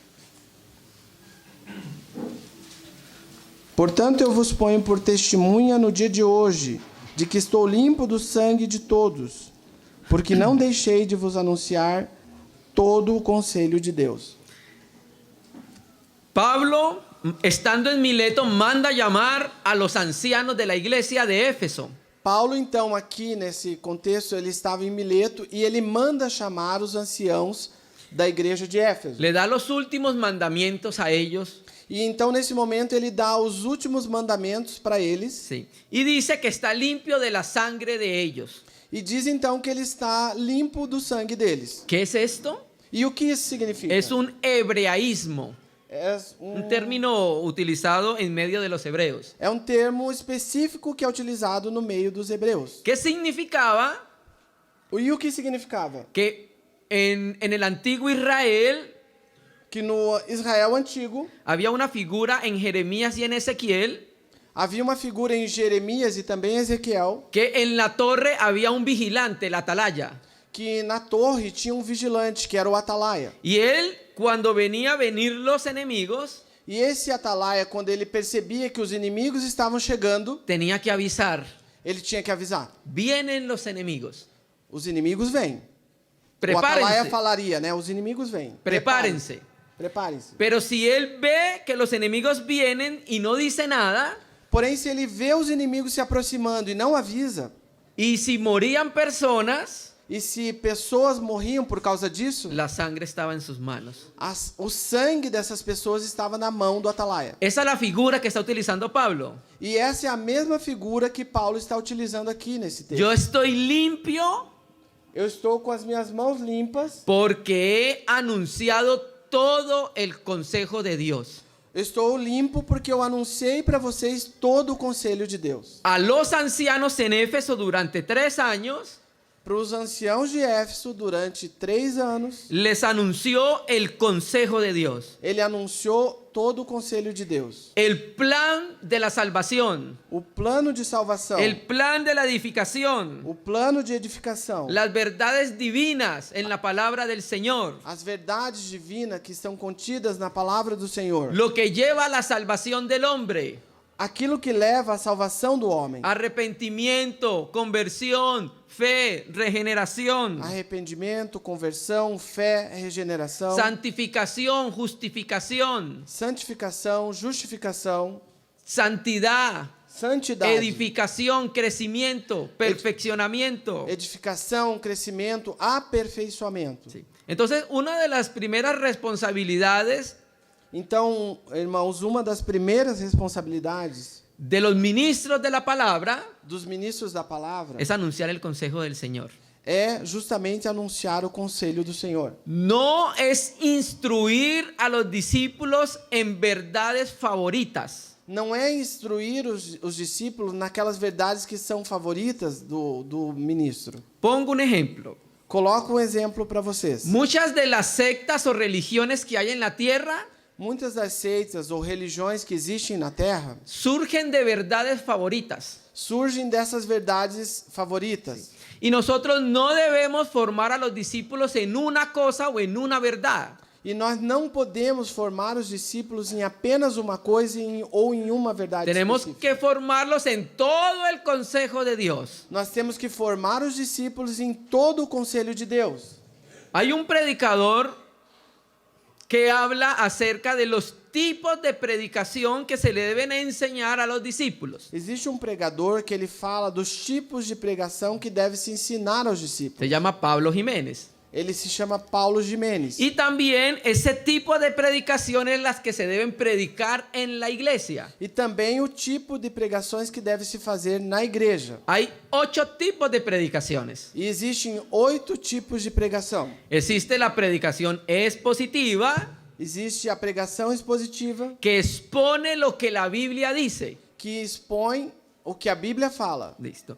Portanto, eu vos ponho por testemunha no dia de hoje, de que estou limpo do sangue de todos, porque não deixei de vos anunciar todo o conselho de Deus. Pablo, estando en Mileto, manda llamar a los ancianos de la iglesia de Éfeso. Paulo, então, aqui nesse contexto, ele estava em Mileto e ele manda chamar os anciãos da igreja de Éfeso. Le da los últimos mandamientos a ellos. E então, nesse momento, ele dá os últimos mandamentos para eles. Sí. Y dice que está limpio de la sangre de ellos. E diz então que ele está limpo do sangue deles. ¿Qué es esto? E o que isso significa? Es un hebreísmo, É un término utilizado en medio de los hebreos. é um termo específico que é utilizado no meio dos hebreus. ¿Qué significaba? E o que significava? Que en el antiguo Israel Que no Israel antigo había una figura en Jeremías y en Ezequiel, havia uma figura em Jeremias e também em Ezequiel, que en la torre había un vigilante, el atalaya. que na torre tinha um vigilante, que era o atalaia. Y él, cuando venía a venir los enemigos, E esse atalaia, quando ele percebia que os inimigos estavam chegando, tenía que avisar, ele tinha que avisar. vienen los enemigos, Os inimigos vêm. O atalaia prepárense, falaria, né? Os inimigos vêm. prepárense. Prepare-se. Pero si él ve que los enemigos vienen y no dice nada, Porém, se ele vê os inimigos se aproximando e não avisa, y si morían personas, e se pessoas morriam por causa disso, la sangre estaba en sus manos. o sangue dessas pessoas estava na mão do atalaia. Esa es la figura que está utilizando Pablo. E essa é a mesma figura que Paulo está utilizando aqui nesse texto. Yo estoy limpio Eu estou com as minhas mãos limpas, porque he anunciado todo el consejo de Dios. eu estou limpo porque eu anunciei para vocês todo o conselho de Deus. A los ancianos en Éfeso durante 3 años Para os anciãos de Éfeso, durante 3 anos, les anunció el consejo de Dios, ele anunciou todo o conselho de Deus. el plan de la salvación, O plano de salvação, el plan de la edificación, o plano de edificação, las verdades divinas en la palabra del Señor, as verdades divinas que estão contidas na palavra do Senhor. lo que lleva a la salvación del hombre, Aquilo que leva à salvação do homem. arrepentimiento, conversión, fe, regeneración, Arrependimento, conversão, fé, regeneração, santificación, justificación, santificação, justificação, santidad, santidade, edificación, crecimiento, perfeccionamiento. edificação, crescimento, aperfeiçoamento. Sí. Entonces, una de las primeras responsabilidades Então, irmãos, uma das primeiras responsabilidades de los ministros de la palabra dos ministros da palavra es anunciar el consejo del Señor. é justamente anunciar o conselho do Senhor. No es instruir a los discípulos en verdades favoritas. Não é instruir os discípulos naquelas verdades que são favoritas do ministro. Pongo un ejemplo. Coloco um exemplo para vocês. Muchas de las sectas o religiones que hay en la tierra Muitas das seitas ou religiões que existem na Terra surgen de verdades favoritas. surgem dessas verdades favoritas. Y nosotros no debemos formar a los discípulos en una cosa o en una verdad. E nós não podemos formar os discípulos em apenas uma coisa ou em uma verdade Tenemos específica. que formarlos en todo el consejo de Dios. Nós temos que formar os discípulos em todo o conselho de Deus. Hay un predicador que habla acerca de los tipos de predicación que se le deben enseñar a los discípulos. Existe um pregador que ele fala dos tipos de pregação que deve se ensinar aos discípulos. Se llama Pablo Jiménez. Ele se chama Paulo Jiménez. Y también ese tipo de predicaciones las que se deben predicar en la iglesia. E também o tipo de pregações que deve se fazer na igreja. Hay 8 tipos de predicaciones. E existem 8 tipos de pregação. Existe la predicación expositiva, Existe a pregação expositiva, que expone lo que la Biblia dice. que expõe o que a Bíblia fala. Listo.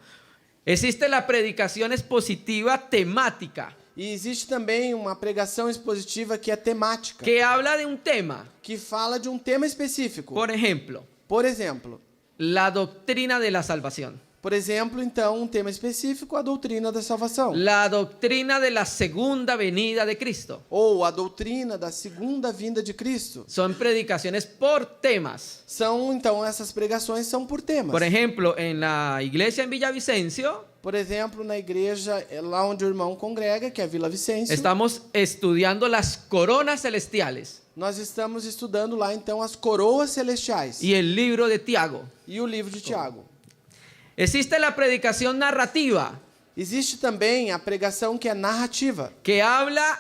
Existe la predicación expositiva temática, E existe também uma pregação expositiva que é temática, que habla de un tema. que fala de um tema específico. Por ejemplo, Por exemplo, la doctrina de la salvación. então, um tema específico, a doutrina da salvação. La doctrina de la segunda venida de Cristo. Ou a doutrina da segunda vinda de Cristo. Son predicaciones por temas. Então, essas pregações são por temas. Por ejemplo, en la iglesia en Villavicencio Por exemplo, na igreja, lá onde o irmão congrega, que é a Vila Vicêncio, estamos estudiando las coronas celestiales nós estamos estudando lá, então, as coroas celestiais y el libro de Tiago. e o livro de Tiago. Existe la predicación narrativa, Existe também a pregação que é narrativa, que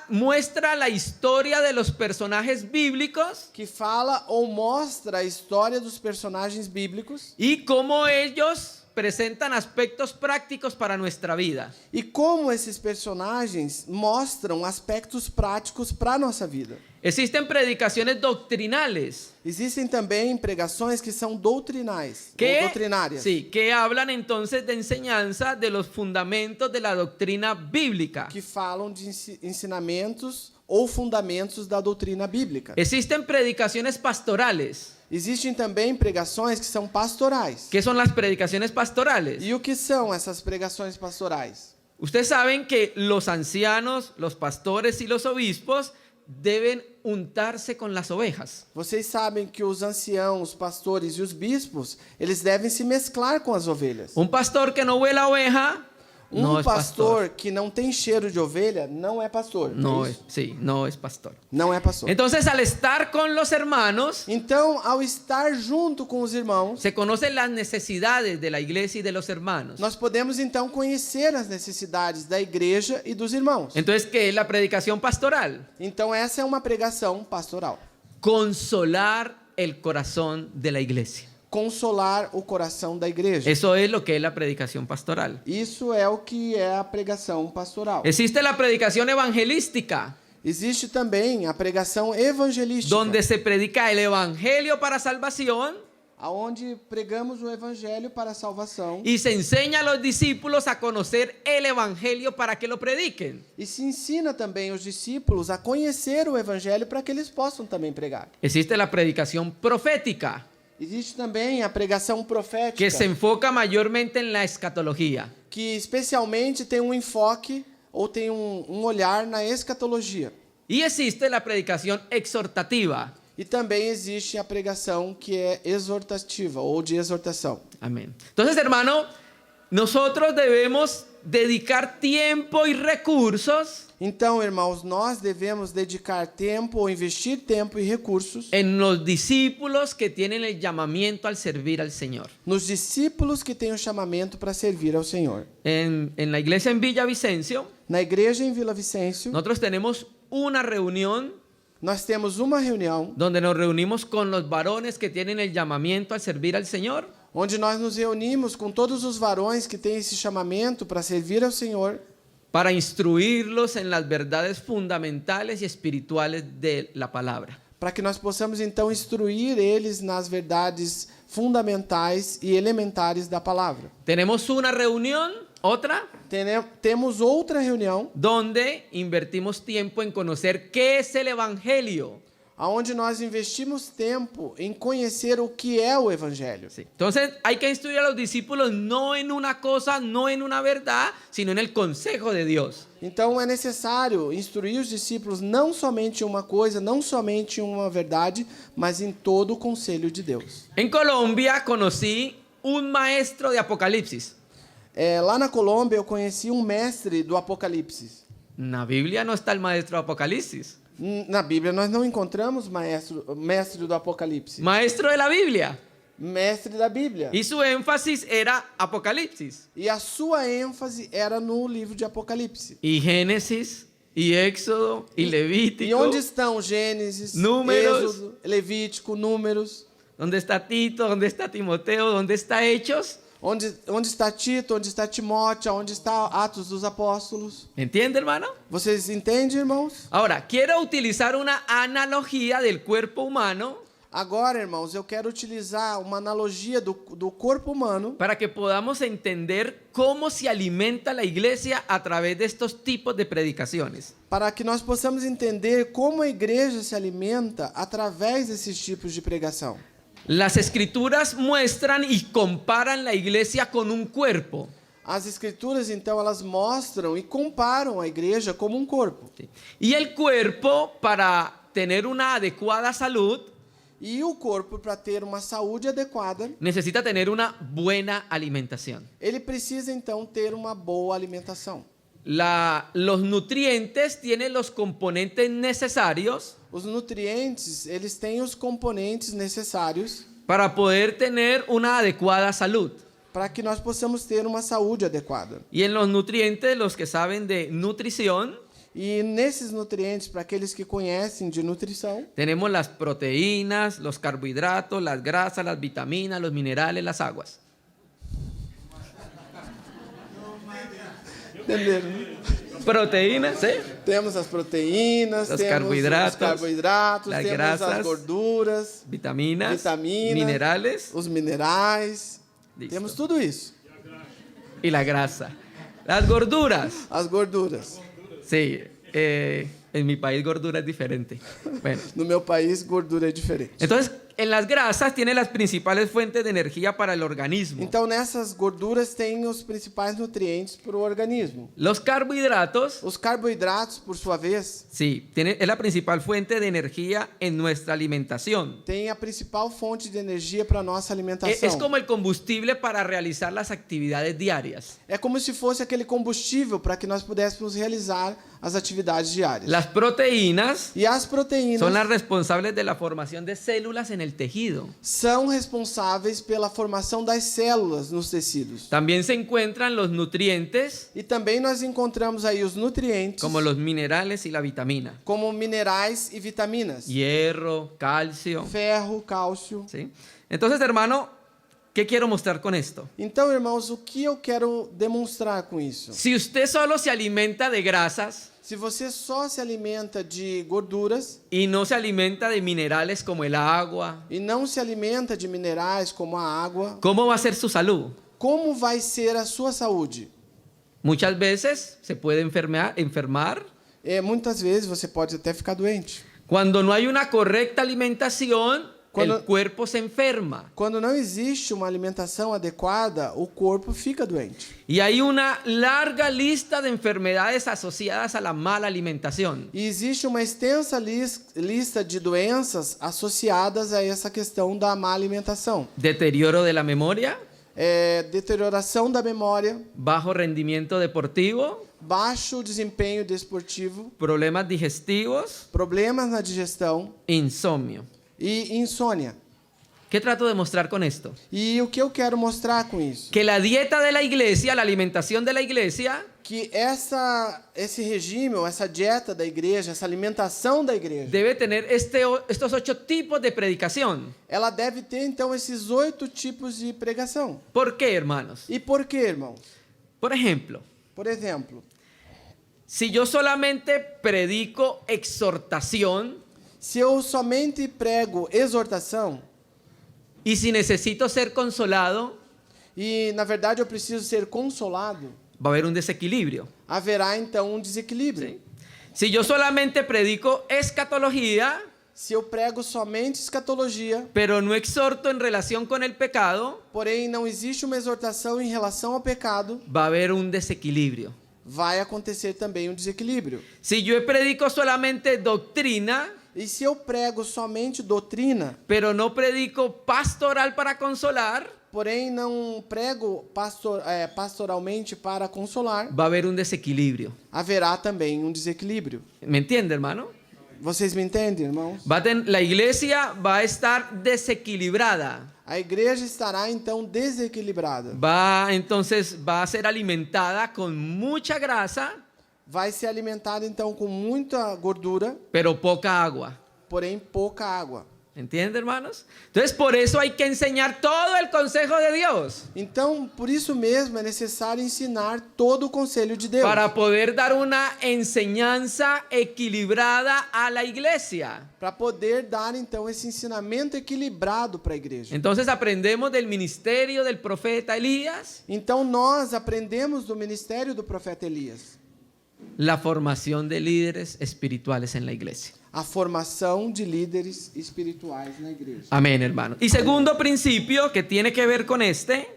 muestra la historia de los personajes bíblicos que fala ou mostra a história dos personagens bíblicos y cómo ellos presentan aspectos prácticos para nuestra vida. e como esses personagens mostram aspectos práticos para a nossa vida. Existen predicaciones doctrinales Existem também pregações que são doutrinais, ou doutrinárias, sí, que hablan entonces de enseñanza de los fundamentos de la doctrina bíblica. que falam de ensinamentos ou fundamentos da doutrina bíblica. Existen predicaciones pastorales. Existem também pregações que são pastorais. ¿Qué son las predicaciones pastorales? E o que são essas pregações pastorais? Ustedes saben que los ancianos, los pastores y los obispos deben untarse con las ovejas. Vocês sabem que os anciãos, os pastores e os bispos, eles devem se mesclar com as ovelhas. Un pastor que no huele a oveja no es pastor pastor. que não tem cheiro de ovelha não é pastor. No é es, isso? sí, no es pastor. Não é pastor. Entonces, al estar con los hermanos, Então, ao estar junto com os irmãos, se conocen las necesidades de la iglesia y de los hermanos. nós podemos então conhecer as necessidades da igreja e dos irmãos. Entonces, ¿qué es la predicación pastoral? Então, essa é uma pregação pastoral. Consolar el corazón de la iglesia. Consolar o coração da igreja. Eso es lo que es la predicación pastoral. Isso é o que é a pregação pastoral. Existe la predicación evangelística, Existe também a pregação evangelística, donde se predica el evangelio para salvación aonde pregamos o evangelho para a salvação y se enseña a los discípulos a conocer el evangelio para que lo prediquen. e se ensina também os discípulos a conhecer o evangelho para que eles possam também pregar. Existe la predicación profética, Existe também a pregação profética, que se enfoca mayormente en la escatología. que especialmente tem um enfoque ou tem um olhar na escatologia. Y existe la predicación exhortativa. E também existe a pregação que é exortativa ou de exortação. Amén. Entonces, hermano, nosotros debemos dedicar tiempo y recursos Então, irmãos, nós devemos dedicar tempo ou investir tempo e recursos en los discípulos que tienen el llamamiento al servir al Señor. nos discípulos que têm o chamamento para servir ao Senhor. En la iglesia en Villavicencio, Na igreja em Vila Vicêncio, nosotros tenemos una reunión nós temos uma reunião donde nos reunimos con los varones que tienen el llamamiento al servir al Señor onde nós nos reunimos com todos os varões que têm esse chamamento para servir ao Senhor, para instruirlos en las verdades fundamentales y espirituales de la palabra. para que nós possamos então instruir eles nas verdades fundamentais e elementares da palavra. Tenemos una reunión, otra, Temos outra reunião donde invertimos tiempo en conocer qué es el Evangelio. onde nós investimos tempo em conhecer o que é o Evangelho. Sí. Entonces hay que instruir a los discípulos no en una cosa, no en una verdad, sino en el consejo de Dios. Então é necessário instruir os discípulos não somente em uma coisa, não somente em uma verdade, mas em todo o conselho de Deus. En Colombia conocí un maestro de Apocalipsis. Lá na Colômbia eu conheci um mestre do Apocalipse. En la Biblia no está el maestro de Apocalipsis. Na Bíblia nós não encontramos mestre do Apocalipse. Maestro de la Biblia. Mestre da Bíblia. Y su énfasis era Apocalipsis. E a sua ênfase era no livro de Apocalipse. Y Génesis, y Éxodo, y Levítico. E onde estão Gênesis, Números. Êxodo, Levítico, Números? ¿Dónde está Tito? ¿Dónde está Timoteo? ¿Dónde está Hechos? Onde está Tito? Onde está Timóteo? Onde está Atos dos Apóstolos? ¿Entiende, hermano? Vocês entendem, irmãos? Ahora, quiero utilizar una analogía del cuerpo humano Agora, irmãos, eu quero utilizar uma analogia do corpo humano para que podamos entender cómo se alimenta la iglesia a través de estos tipos de predicaciones. para que nós possamos entender como a igreja se alimenta através desses tipos de pregação. Las escrituras muestran y comparan la iglesia con un cuerpo. As escrituras, então, elas mostram e comparam a igreja como um corpo. ¿Sí? Y el cuerpo, para tener una adecuada salud, E o corpo, para ter uma saúde adequada, necesita tener una buena alimentación. ele precisa, então, ter uma boa alimentação. Los nutrientes tienen los componentes necesarios Os nutrientes, eles têm os componentes necessários para poder tener una adecuada salud. para que nós possamos ter uma saúde adequada. Y en los nutrientes, los que saben de nutrición, E nesses nutrientes, para aqueles que conhecem de nutrição, tenemos las proteínas, los carbohidratos, las grasas, las vitaminas, los minerales, las aguas. entenderam? Né? Proteínas, ¿sí? Temos as proteínas, Os temos carboidratos, os carboidratos, as temos grasas, as gorduras, Vitaminas, vitaminas, minerales os minerais. Listo. Temos tudo isso. y la grasa. Las gorduras. As gorduras. Sí, en mi país gordura es diferente. Bueno, No meu país, gordura é diferente. entonces en las grasas tiene las principales fuentes de energía para el organismo. Então, nessas gorduras tem os principais nutrientes para o organismo. Los carbohidratos, Os carboidratos, por sua vez, sí, es la principal fuente de energía en nuestra alimentación. têm a principal fonte de energia para a nossa Es alimentação. como el combustible para realizar las actividades diarias. É como se fosse aquele combustível para que nós pudéssemos realizar as atividades diárias. Las proteínas E as proteínas son las responsables de la formación de células en el tejido. são responsáveis pela formação das células nos tecidos. También se encuentran los nutrientes, E também nós encontramos aí os nutrientes, como los minerales y la vitamina. como minerais e vitaminas. Hierro, calcio. Ferro, cálcio. ¿Sí? Entonces, hermano, ¿qué quiero mostrar con esto? Então, irmãos, o que eu quero demonstrar com isso? Si usted solo se alimenta de grasas Se você só se alimenta de gorduras y no se alimenta de minerales como el agua, e não se alimenta de minerais como a água, ¿cómo va a ser su salud? como vai ser a sua saúde? Muchas veces se puede enfermar. Muitas vezes você pode até ficar doente. Cuando no hay una correcta alimentación, Cuando- el cuerpo se enferma. Quando não existe uma alimentação adequada, o corpo fica doente. Y hay una larga lista de enfermedades asociadas a la mala alimentación. E existe uma extensa lista de doenças associadas a essa questão da má alimentação. Deterioro de la memoria, Deterioração da memória, bajo rendimiento deportivo, baixo desempenho desportivo, problemas digestivos, problemas na digestão insomnio. e insônia. ¿Qué trato de mostrar con esto? E o que eu quero mostrar com isso? Que la dieta de la iglesia, la alimentación de la iglesia, que esse regime, ou essa dieta da igreja, essa alimentação da igreja, debe tener estos 8 tipos de predicación. ela deve ter, então, esses 8 tipos de pregação. ¿Por qué, hermanos? E por quê, irmãos? Por ejemplo, Por exemplo, si yo solamente predico exhortación se eu somente prego exortação, y si necesito ser consolado, e, na verdade, eu preciso ser consolado, va a haber un desequilibrio. haverá, então, um desequilíbrio. ¿Sí? Si yo solamente predico escatología, Se eu prego somente escatologia, pero no exhorto en relación con el pecado, porém não existe uma exortação em relação ao pecado, va a haber un desequilibrio. vai acontecer também um desequilíbrio. Si yo predico solamente doctrina, E se eu prego somente doutrina, pero no predico pastoral para consolar, porém não prego pastoralmente para consolar, va a haber un desequilibrio. haverá também um desequilíbrio. ¿Me entiende, hermano? Vocês me entendem, irmãos? La iglesia va a estar desequilibrada. A igreja estará então desequilibrada. Entonces va a ser alimentada con mucha grasa, Vai ser alimentada então com muita gordura, pero poca agua. porém pouca água. ¿Entiende, hermanos? Entonces por eso hay que enseñar todo el consejo de Dios, Então, por isso mesmo é necessário ensinar todo o conselho de Deus, para poder dar una enseñanza equilibrada a la iglesia. para poder dar então esse ensinamento equilibrado para a igreja. Entonces aprendemos del ministerio del profeta Elías, Então nós aprendemos do ministério do profeta Elias, la formación de líderes espirituales en la iglesia. a formação de líderes espirituais na igreja. Amén, hermano. Y segundo principio que tiene que ver con este,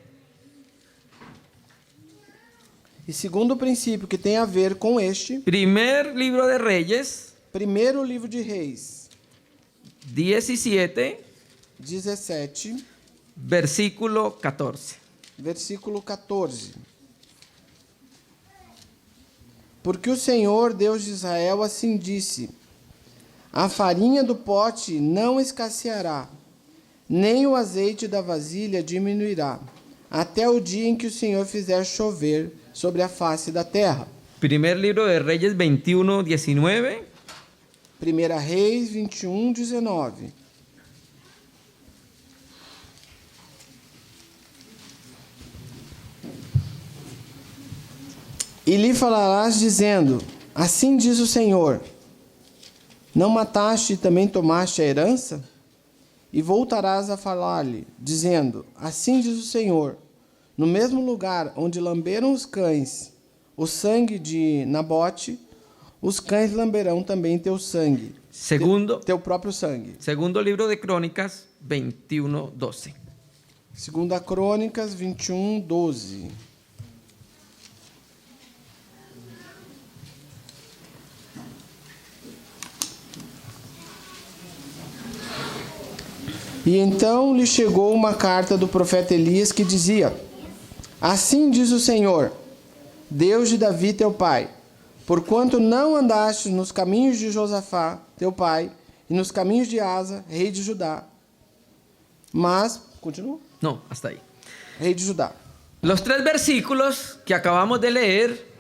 E segundo princípio que tem a ver com este, primer libro de Reyes, primeiro livro de Reis, 17, 17, versículo 14. versículo 14. Porque o Senhor, Deus de Israel, assim disse: a farinha do pote não escasseará, nem o azeite da vasilha diminuirá, até o dia em que o Senhor fizer chover sobre a face da terra. Primer libro de Reyes 21, 19. 1 Reis 21, 19. E lhe falarás dizendo: assim diz o Senhor: não mataste e também tomaste a herança? E voltarás a falar-lhe, dizendo: assim diz o Senhor: no mesmo lugar onde lamberam os cães o sangue de Nabote, os cães lamberão também teu sangue, teu próprio sangue. Segundo libro de Crónicas 21, 12. Segunda Crônicas 21, 12. E então lhe chegou uma carta do profeta Elias que dizia: assim diz o Senhor, Deus de Davi teu pai, porquanto não andaste nos caminhos de Josafá teu pai, e nos caminhos de Asa, rei de Judá, mas, continua? No, hasta ahí. Rei de Judá. Los 3 versículos que acabamos de leer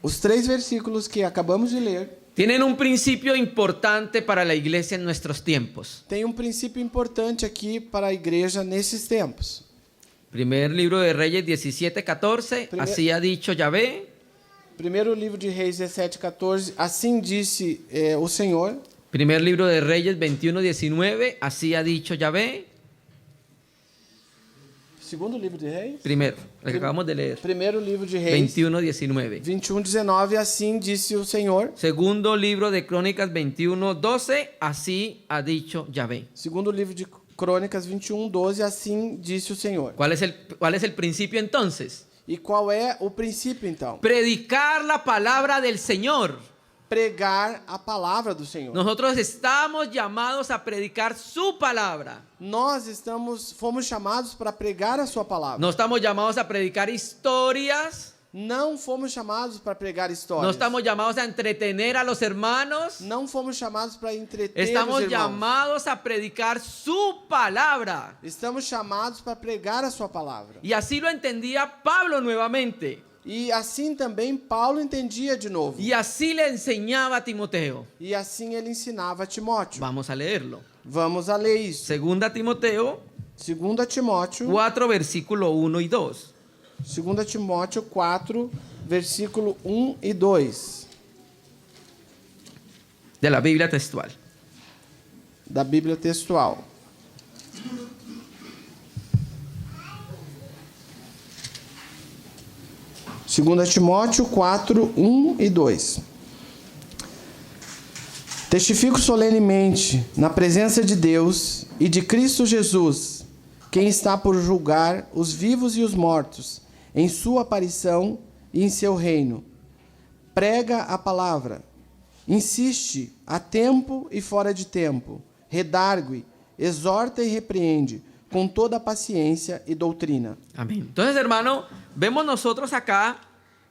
Os 3 versículos que acabamos de ler tienen un principio importante para la iglesia en nuestros tiempos. têm um princípio importante aqui para a igreja nesses tempos. Primer libro de Reyes 17, 14. Así ha dicho Yahvé. Primeiro livro de Reis 17, 14. Assim disse o Senhor. Primer libro de Reyes 21, 19. Así ha dicho Yahvé. Segundo livro de Reis. Primero, el que acabamos de leer. Primeiro livro de Reis. 21, 19. 21, 19. Assim disse o Senhor. Segundo libro de Crónicas 21, 12. Así ha dicho Yahvé. Segundo livro de Crônicas 21, 12. Assim disse o Senhor. ¿Cuál es el principio entonces? E qual é o princípio então? Predicar la palabra del Señor. Pregar a palavra do Senhor. Nosotros estamos llamados a predicar su palabra. Nós fomos chamados para pregar a sua palavra. No estamos llamados a predicar historias. Não fomos chamados para pregar histórias. No estamos llamados a entretener a los hermanos. Não fomos chamados para entreter Estamos os irmãos. llamados a predicar su palabra. Estamos chamados para pregar a sua palavra. Y así lo entendía Pablo nuevamente. E assim também Paulo entendia de novo. Y así le enseñaba a Timoteo. E assim ele ensinava a Timóteo. Vamos a leerlo. Vamos a ler isso. Segunda Timoteo 2 Timóteo, 4, versículo 1 y 2. 2 Timóteo 4, versículo 1 e 2. De la Biblia textual. Da Bíblia textual. Segunda Timóteo 4, 1 e 2. Testifico solenemente na presença de Deus e de Cristo Jesus, quem está por julgar os vivos e os mortos, em sua aparição e em seu reino. Prega a palavra. Insiste a tempo e fora de tempo. Redargue, exorta e repreende con toda paciencia y doutrina. Amén. Entonces, hermano, vemos nosotros acá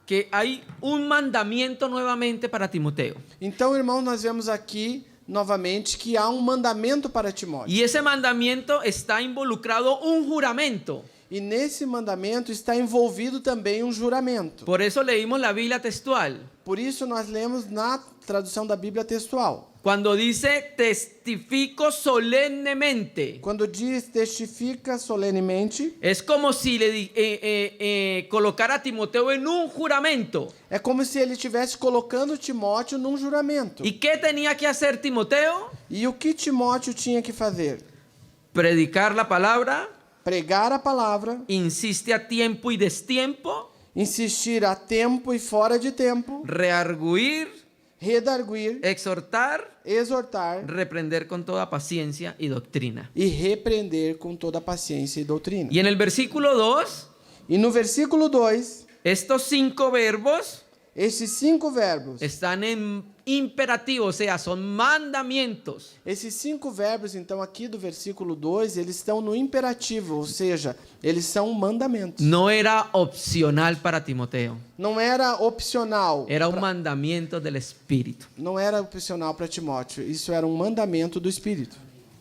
que hay un mandamiento nuevamente para Timoteo. Então, irmãos, nós vemos aqui novamente que há mandamento para Timóteo. Y ese mandamiento está involucrado un juramento. E nesse mandamento está envolvido também juramento. Por eso leímos la Biblia textual. Por isso nós lemos na tradução da Bíblia textual. Cuando dice testifico solemnemente. Quando diz testifica solenemente, Es como si le colocara a Timoteo en un juramento. é como se ele estivesse colocando Timóteo num juramento. ¿Y qué tenía que hacer Timoteo? E o que Timóteo tinha que fazer? Predicar la palabra, Pregar a palavra, insiste a tiempo y destiempo, insistir a tempo e fora de tempo, rearguir, redarguir, exhortar, exortar reprender con toda paciencia y doctrina. e repreender com toda paciência e doutrina. Y en el versículo 2, E no versículo 2, estos 5 verbos esses 5 verbos, están en imperativo, o sea, son mandamientos. esses 5 verbos, então, aqui do versículo 2, eles estão no imperativo, ou seja, eles são mandamentos. No era opcional para Timoteo, Não era opcional. era un mandamiento del Espíritu. Não era opcional para Timóteo. Isso era um mandamento do Espírito.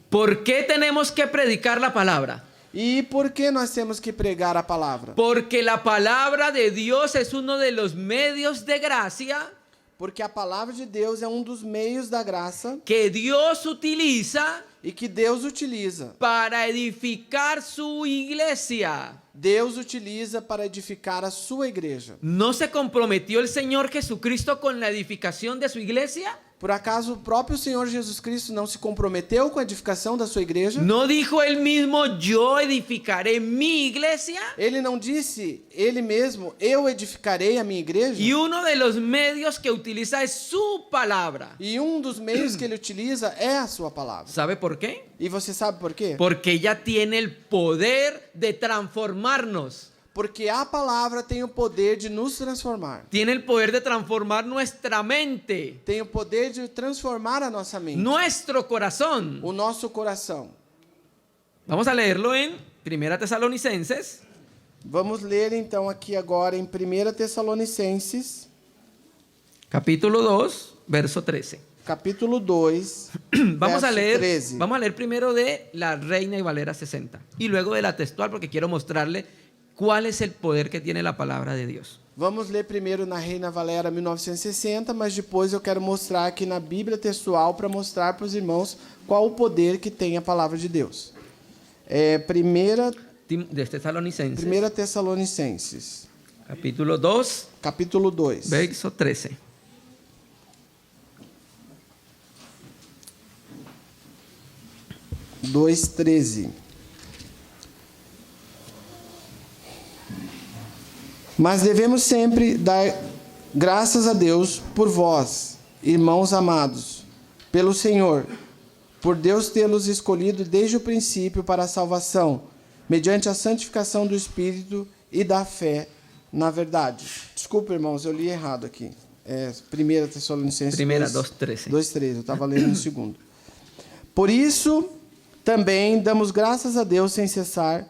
¿Por qué tenemos que predicar la palabra? E por que nós temos que pregar a palavra? Porque la palabra de Dios es uno de los medios de gracia Porque a palavra de Deus é um dos meios da graça que Dios utiliza e que Deus utiliza. para edificar su iglesia. Deus utiliza para edificar a sua igreja. ¿No se comprometió el Señor Jesucristo con la edificación de su iglesia? Por acaso o próprio Senhor Jesus Cristo não se comprometeu com a edificação da sua igreja? ¿No dijo él mismo, yo edificaré mi iglesia? Ele não disse, ele mesmo, eu edificarei a minha igreja? Y uno de los medios que utiliza es su palabra. E um dos meios que ele utiliza é a sua palavra. ¿Sabe por qué? E você sabe por quê? Porque ella tiene el poder de transformarnos. Porque a palavra tem o poder de nos transformar. Tiene el poder de transformar nuestra mente, Tem o poder de transformar a nossa mente, nuestro corazón. o nosso coração. Vamos a leerlo en 1 Tesalonicenses, Vamos ler então aqui agora em 1 Tessalonicenses, capítulo 2, verso 13. capítulo 2, Vamos a verso leer, 13. vamos a leer primero de la Reina y Valera 60 y luego de la textual porque quiero mostrarle cuál es el poder que tiene la palabra de Dios. Vamos ler primeiro na Reina Valera 1960, mas depois eu quero mostrar aqui na Bíblia textual para mostrar para os irmãos qual o poder que tem a palavra de Deus. De Tesalonicenses, 1 Tessalonicenses, capítulo 2, capítulo 2, verso 13. Dois 13. Mas devemos sempre dar graças a Deus por vós, irmãos amados, pelo Senhor, por Deus tê-los escolhido desde o princípio para a salvação, mediante a santificação do Espírito e da fé na verdade. Desculpa, irmãos, eu li errado aqui. 1 Tessalonicenses 2:13. 2:13, eu estava lendo em segundo. Por isso, também damos graças a Deus sem cessar,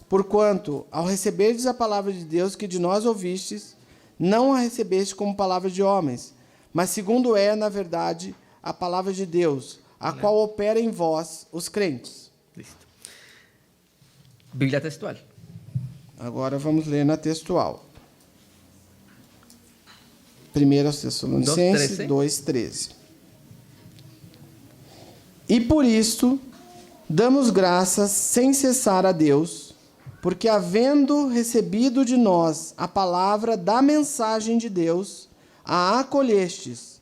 porquanto, ao receberdes a palavra de Deus que de nós ouvistes, não a recebeste como palavra de homens, mas segundo é, na verdade, a palavra de Deus, a qual opera em vós, os crentes. Listo. Biblia textual. Agora vamos ler na textual. 1 Tessalonicenses 2:13. E por isto damos graças sem cessar a Deus, porque havendo recebido de nós a palavra da mensagem de Deus, a acolhestes,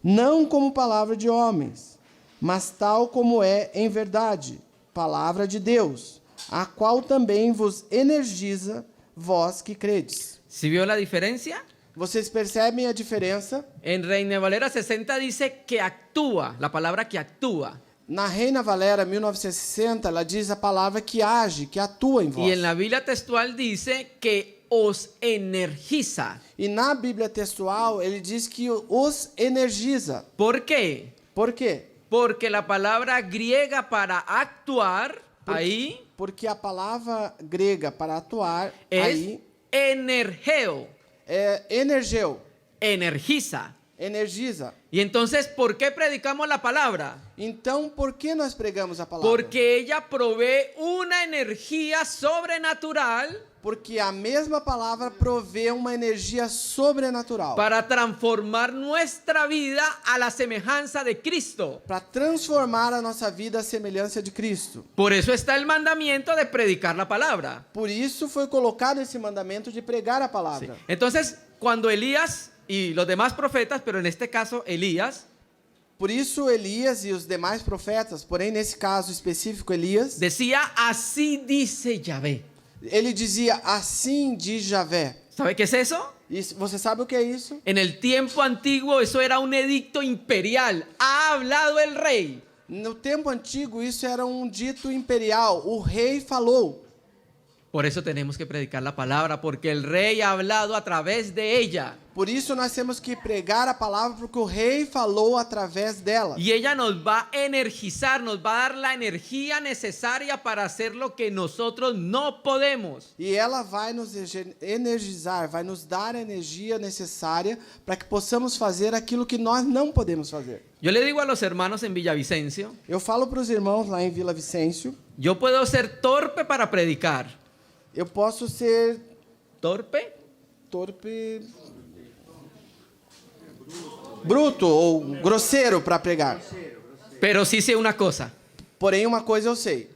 não como palavra de homens, mas tal como é em verdade, palavra de Deus, a qual também vos energiza, vós que credes. ¿Sí vio la diferencia? Vocês percebem a diferença? En Reina Valera 60 dice que actúa, la palabra que actúa. Na Reina Valera 1960, ela diz a palavra que age, que atua em vós. Y en la Biblia textual dice que os energiza. E na Bíblia textual, ele diz que os energiza. ¿Por qué? Por quê? Porque la palabra griega para actuar, ahí, Porque a palavra grega para atuar es aí energeo, é energeu, energiza. energiza. Y entonces, ¿por qué predicamos la palabra? Então, por que nós pregamos a palavra? Porque ella provee una energía sobrenatural Porque a mesma palavra provê uma energia sobrenatural para transformar nuestra vida a la semejanza de Cristo. para transformar a nossa vida à semelhança de Cristo. Por eso está el mandamiento de predicar la palabra. Por isso foi colocado esse mandamento de pregar a palavra. Entonces, cuando Elías y los demás profetas, pero en este caso Elías, Por isso Elias e os demais profetas, porém nesse caso específico Elias, decía, así dice Yahvé. ele dizia assim diz Javé. ¿Sabe qué es eso? E você sabe o que é isso? En el tiempo antiguo eso era un edicto imperial. Ha hablado el rey. No tempo antigo isso era um dito imperial. O rei falou. Por eso tenemos que predicar la palabra, porque el rey ha hablado a través de ella. Por isso nós temos que pregar a palavra porque o rei falou através dela. Y ella nos va a energizar, nos va a dar la energía necesaria para hacer lo que nosotros no podemos. E ela vai nos energizar, vai nos dar a energia necessária para que possamos fazer aquilo que nós não podemos fazer. Yo le digo a los hermanos en Villavicencio, Eu falo para os irmãos lá em Vila Vicêncio, yo puedo ser torpe para predicar. eu posso ser ¿Torpe? torpe, bruto ou grosseiro para pregar. Pero sí sé una cosa, Porém, uma coisa eu sei,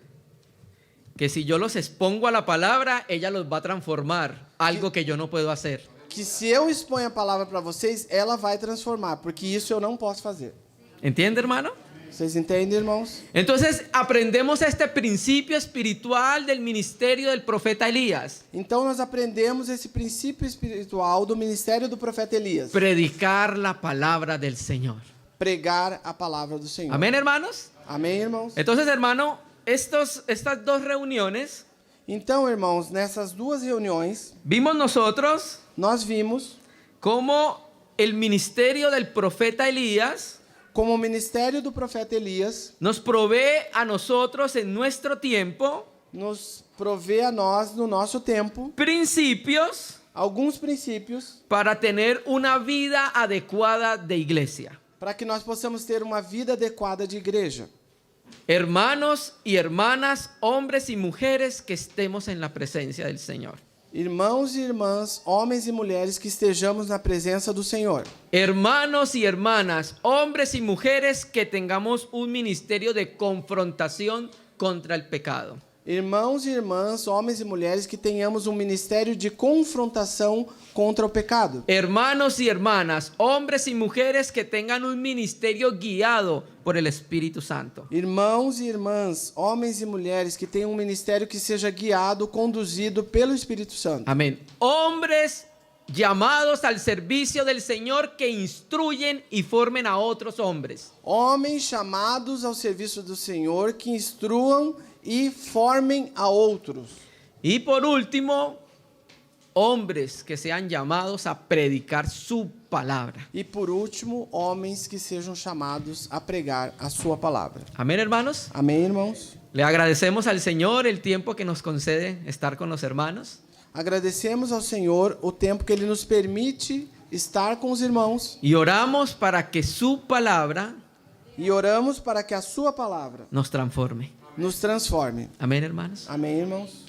que si yo los expongo a la palabra, ella los va a transformar, algo que yo no puedo hacer. que se eu exponho a palavra para vocês, ela vai transformar, porque isso eu não posso fazer. ¿Entiende, hermano? Vocês entendem, irmãos? Entonces aprendemos este principio espiritual del ministerio del profeta Elías. Então nós aprendemos esse princípio espiritual do ministério do profeta Elias. Predicar la palabra del Señor. Pregar a palavra do Senhor. Amén, hermanos. Amém, irmãos? Entonces, hermano, estas dos reuniones, Então, irmãos, nessas duas reuniões, vimos nosotros nós vimos cómo el ministerio del profeta Elías como o ministério do profeta Elias nos provee a nosotros en nuestro tiempo nos provê a nós, no nosso tempo, principios alguns princípios para tener una vida adecuada de iglesia. para que nós possamos ter uma vida adequada de igreja. Hermanos y hermanas, hombres y mujeres que estemos en la presencia del Señor. Irmãos e irmãs, homens e mulheres que estejamos na presença do Senhor. Hermanos y hermanas, hombres y mujeres que tengamos un ministerio de confrontación contra el pecado. Irmãos e irmãs, homens e mulheres que tenhamos um ministério de confrontação contra o pecado. Hermanos y hermanas, hombres y mujeres que tengan un ministerio guiado por el Espíritu Santo. Irmãos e irmãs, homens e mulheres que tenham um ministério que seja guiado, conduzido pelo Espírito Santo. Amén. Hombres llamados al servicio del Señor que instruyen y formen a otros hombres. Homens chamados ao serviço do Senhor que instruam e formem a outros. Y por último, hombres que sean llamados a predicar su palabra. E por último, homens que sejam chamados a pregar a sua palavra. Amén, hermanos. Amém, irmãos? Le agradecemos al Señor el tiempo que nos concede estar con los hermanos. Agradecemos ao Senhor o tempo que Ele nos permite estar com os irmãos Y oramos para que su palabra e oramos para que a sua palavra nos transforme. nos transforme. Amén, hermanos. Amém, irmãos?